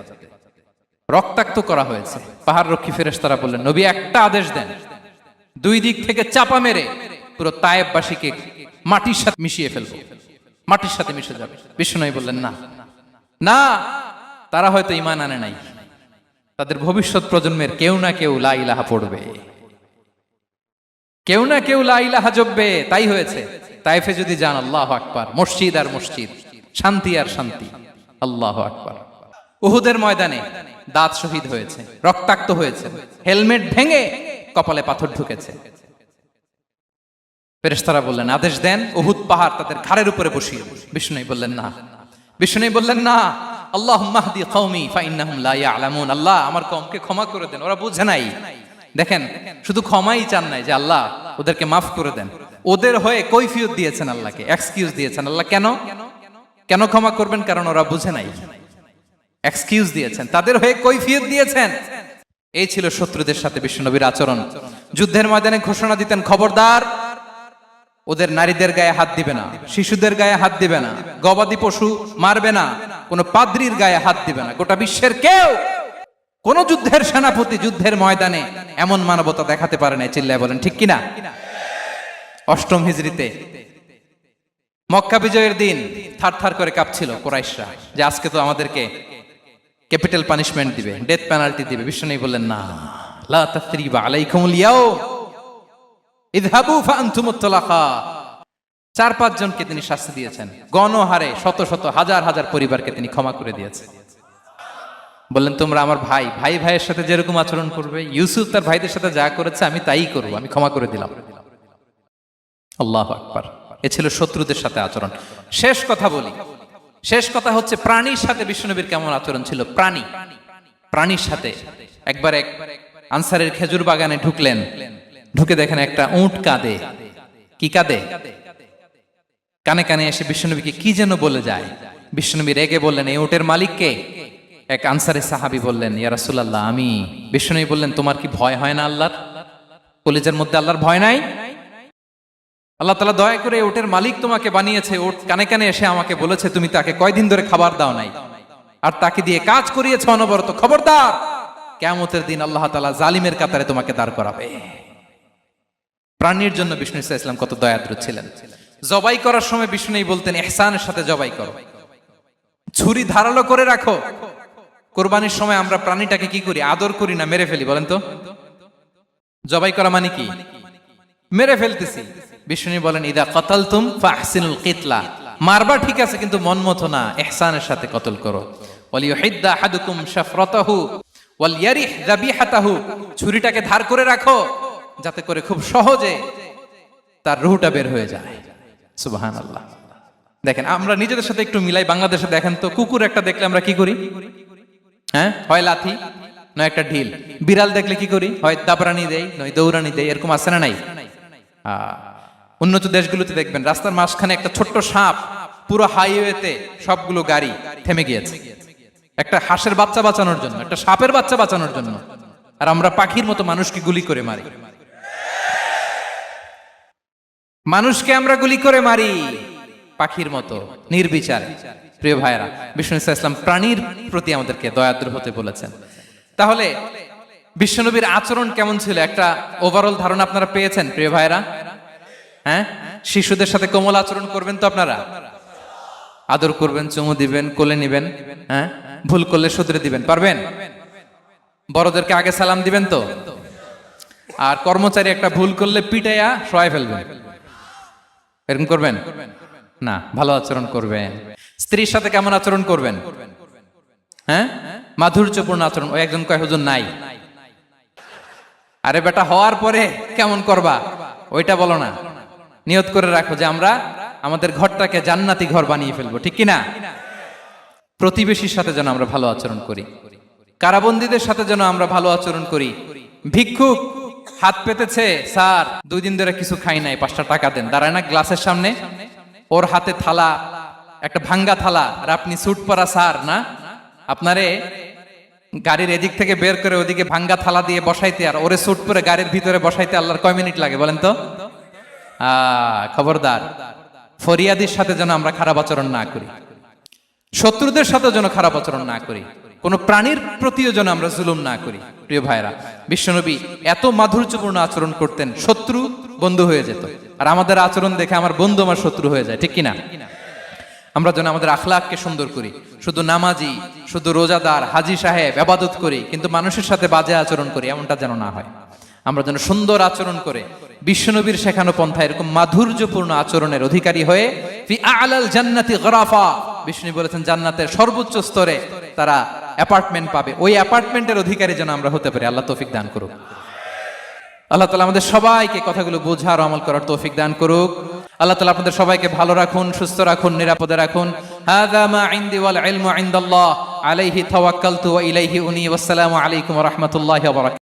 রক্তাক্ত করা হয়েছে। পাহাড় রক্ষী ফেরেশতারা বললেন, নবী একটা আদেশ দেন, দুই দিক থেকে চাপা মেরে পুরো তায়েফবাসীকে মাটির সাথে মিশিয়ে ফেলবো, মাটির সাথে মিশে যাবে। বিশ্বনবী বললেন, না না, তারা হয়তো ঈমান আনে নাই, তাদের ভবিষ্যৎ প্রজন্মের কেউ না কেউ লা ইলাহা পড়বে, কেউ না কেউ লা ইলাহা জপবে। তাই হয়েছে। তায়েফে যদি যান, আল্লাহু আকবার, মসজিদ আর মসজিদ, শান্তি আর শান্তি। আল্লাহু আকবার। উহুদের ময়দানে দাঁত শহীদ হয়েছে, রক্তাক্ত হয়েছে, হেলমেট ভেঙে কপালে পাথর ঢুকেছে। ফেরেশতারা বললেন, আদেশ দেন উহুদ পাহাড় তাদের ঘাড়ের উপরে বসিয়ে। বিষ্ণু বললেন, না। বিষ্ণু বললেন, না, আল্লাহুম্মা হদি কওমি ফাইন্নাহুম লা ইয়ালামুন। আল্লাহ আমার কওমকে ক্ষমা করে দেন, ওরা বুঝে নাই। দেখেন, শুধু ক্ষমাই চান নাই যে আল্লাহ ওদেরকে মাফ করে দেন, ওদের হয়ে কৈফিয়ত দিয়েছেন আল্লাহকে, এক্সকিউজ দিয়েছেন। আল্লাহ কেন কেন ক্ষমা করবেন? কারণ ওরা বুঝে নাই। এক্সকিউজ দিয়েছেন, তাদের হয়ে কৈফিয়ত দিয়েছেন। এই ছিল শত্রুদের সাথে বিশ্বনবীর আচরণ। যুদ্ধের ময়দানে ঘোষণা দিতেন, খবরদার, ওদের নারীদের গায়ে হাত দিবে না, শিশুদের গায়ে হাত দিবে না, গবাদি পশু মারবে না, কোন পাদ্রীর গায়ে হাত দিবে না। গোটা বিশ্বের কেউ, কোন যুদ্ধের সেনাপতি যুদ্ধের ময়দানে এমন মানবতা দেখাতে পারে না। চিল্লায় বলেন ঠিক কিনা? অষ্টম হিজরিতে মক্কা বিজয়ের দিন থারথার করে কাঁপছিল কুরাইশরা, যে আজকে তো আমাদেরকে ক্যাপিটাল পানিশমেন্ট দিবে, ডেথ পেনাল্টি দিবে। বিশ্বনবী বললেন, না, লা তাসরিবা আলাইকুমুল ইয়াউম ইযহাবু ফাআনতুমুত তালাকা। 4-5 জনকে তিনি শাস্তি দিয়েছেন, গণহারে শত শত হাজার হাজার পরিবারকে তিনি ক্ষমা করে দিয়েছেন। বললেন, তোমরা আমার ভাই, ভাই ভাইয়ের সাথে যেরকম আচরণ করবে, ইউসুফ তার ভাইদের সাথে যা করেছে আমি তাই করব, আমি ক্ষমা করে দিলাম। আল্লাহু আকবার। এ ছিল শত্রুদের সাথে আচরণ। শেষ কথা বলি, শেষ কথা হচ্ছে প্রাণীর সাথে বিশ্বনবীর কেমন আচরণ ছিল। প্রাণীর সাথে একবার এক আনসারের খেজুর বাগানে ঢুকলেন, ঢুকে দেখেন একটা উট কাঁদে। কি কাঁদে? কানে কানে এসে বিশ্বনবীকে কি যেন বলে যায়। বিশ্বনবী রেগে বললেন, এই উটের মালিক কে? এক আনসারের সাহাবী বললেন, ইয়া রাসূলুল্লাহ আমি। বিশ্বনবী বললেন, তোমার কি ভয় হয় না আল্লাহর? কলিজার মধ্যে আল্লাহর ভয় নাই? আল্লাহ তাআলা দয়া করে ওটের মালিক তোমাকে বানিয়েছে, ওট কানে কানে এসে আমাকে বলেছে তুমি তাকে কয়দিন ধরে খাবার দাও নাই, আর তাকে দিয়ে কাজ করিয়েছে অনবরত, খবরদার কিয়ামতের দিন আল্লাহ তাআলা জালিমের কাতারে তোমাকে দাঁড় করাবে। প্রাণীর জন্য বিষ্ণু ইসা ইসলাম কত দয়াদ্র ছিলেন। জবাই করার সময় বিষ্ণু বলতেন ইহসানের সাথে জবাই করো, ছুরি ধারালো করে রাখো। কোরবানির সময় আমরা প্রাণীটাকে কি করি? আদর করি না মেরে ফেলি? বলেন তো, জবাই করা মানে কি? মেরে ফেলতেছি। বিষ্ণু বলেন ইদা কাতালতুম ফাহসিনুল কিতলা, মারবা ঠিক আছে কিন্তু মন মতো না, ইহসানের সাথে কতল করো। ওয়ালিয়ুহিদ্দা আহাদুকুম শাফরাতাহু ওয়ালইয়ারিহ যাবিহাতাহু, ছুরিটাকে ধার করে রাখো যাতে করে খুব সহজে তার রূহটা বের হয়ে যায়। সুবহানাল্লাহ। দেখেন আমরা নিজেদের সাথে একটু মিলাই। বাংলাদেশে দেখেন তো, কুকুর একটা দেখলে আমরা কি করি? হ্যাঁ, হয় লাথি নয় একটা ঢিল। বিড়াল দেখলে কি করি? হয় দাবরানি দেয় নয় দৌড়ানি দেয়। এরকম আছে না নাই? উন্নত দেশগুলোতে দেখবেন রাস্তার মাঝখানে একটা ছোট্ট সাপ, পুরো হাইওয়েতে সবগুলো গাড়ি থেমে গিয়েছে একটা হাঁসের বাচ্চা বাঁচানোর জন্য, একটা সাপের বাচ্চা বাঁচানোর জন্য। আর আমরা পাখির মতো মানুষকে গুলি করে মারি। মানুষকে আমরা গুলি করে মারি পাখির মতো নির্বিচারে। প্রিয় ভাইরা, বিষ্ণু ইসা ইসলাম প্রাণীর প্রতি আমাদেরকে দয়াদ্র হতে বলেছেন। তাহলে বিশ্বনবীর আচরণ কেমন ছিল একটা ওভারঅল ধারণা আপনারা পেয়েছেন প্রিয় ভাইরা? হ্যাঁ, শিশুদের সাথে কোমল আচরণ করবেন তো আপনারা? আদর করবেন, চুমু দিবেন, কোলে নিবেন, হ্যাঁ, ভুল করলে শুধরে দিবেন, পারবেন? বড়দেরকে আগে সালাম দিবেন তো? আর কর্মচারী একটা ভুল করলে পিটাইয়া শোয়াই ফেলবেন, এরকম করবেন না? ভালো আচরণ করবেন। স্ত্রীর সাথে কেমন আচরণ করবেন? হ্যাঁ, মাধুর্যপূর্ণ আচরণ। ওই একজন কয় হুজুর নাই। আরে বেটা, হওয়ার পরে কেমন করবা ওইটা বলো না। নিয়ত করে রাখো যে আমরা আমাদের ঘরটাকে জান্নাতি ঘর বানিয়ে ফেলবো, ঠিক কিনা? প্রতিবেশীর সাথে যেন আমরা ভালো আচরণ করি, কারাবন্দীদের সাথে যেন আমরা ভালো আচরণ করি। ভিক্ষুক হাত পেতেছে, স্যার 2 দিন ধরে কিছু খাই নাই, 5টা টাকা দেন। দাঁড়ায় না গ্লাসের সামনে, ওর হাতে থালা, একটা ভাঙ্গা থালা, আর আপনি স্যুট পরা স্যার না, আপনারে গাড়ির এদিক থেকে বের করে ওদিকে ভাঙ্গা থালা দিয়ে বসাইতে আর ওরে স্যুট পরে গাড়ির ভিতরে বসাইতে আল্লাহর কয় মিনিট লাগে বলেন তো? খবরদার, ফরিয়াদির সাথে যেন আমরা খারাপ আচরণ না করি, শত্রুদের সাথে যেন খারাপ আচরণ না করি, কোন প্রাণীর প্রতিও যেন আমরা জুলুম না করি। প্রিয় ভাইরা, বিশ্বনবী এত মাধুর্যপূর্ণ আচরণ করতেন, শত্রু বন্ধু হয়ে যেত। আর আমাদের আচরণ দেখে আমার বন্ধু আমার শত্রু হয়ে যায়, ঠিক কিনা? আমরা যেন আমাদের আখলাককে সুন্দর করি। শুধু নামাজি, শুধু রোজাদার, হাজি সাহেব ইবাদত করি কিন্তু মানুষের সাথে বাজে আচরণ করি, এমনটা যেন না হয়। আমরা যেন সুন্দর আচরণ করে বিশ্বনবীর শেখানো পন্থা এরকম মাধুর্যপূর্ণ আচরণের অধিকারী হয়ে ফি আ'লাল জান্নাতি গরাফা, বিষ্ণু বলেছেন জান্নাতের সর্বোচ্চ স্তরে তারা অ্যাপার্টমেন্ট পাবে। ওই অ্যাপার্টমেন্টের অধিকারী যেন আমরা হতে পারি। আল্লাহ তৌফিক দান করুক। আল্লাহ তাআলা আমাদের সবাইকে কথাগুলো বোঝার আমল করার তৌফিক দান করুক। আল্লাহ তাআলা আপনাদের সবাইকে ভালো রাখুন, সুস্থ রাখুন, নিরাপদে রাখুন। হাযা মা ইনদি ওয়াল ইলমু ইনদাল্লাহ আলাইহি তাওয়াক্কালতু ওয়া ইলাইহি উনী। ওয়াসসালামু আলাইকুম ওয়া রাহমাতুল্লাহি ওয়া বারাকাতুহু।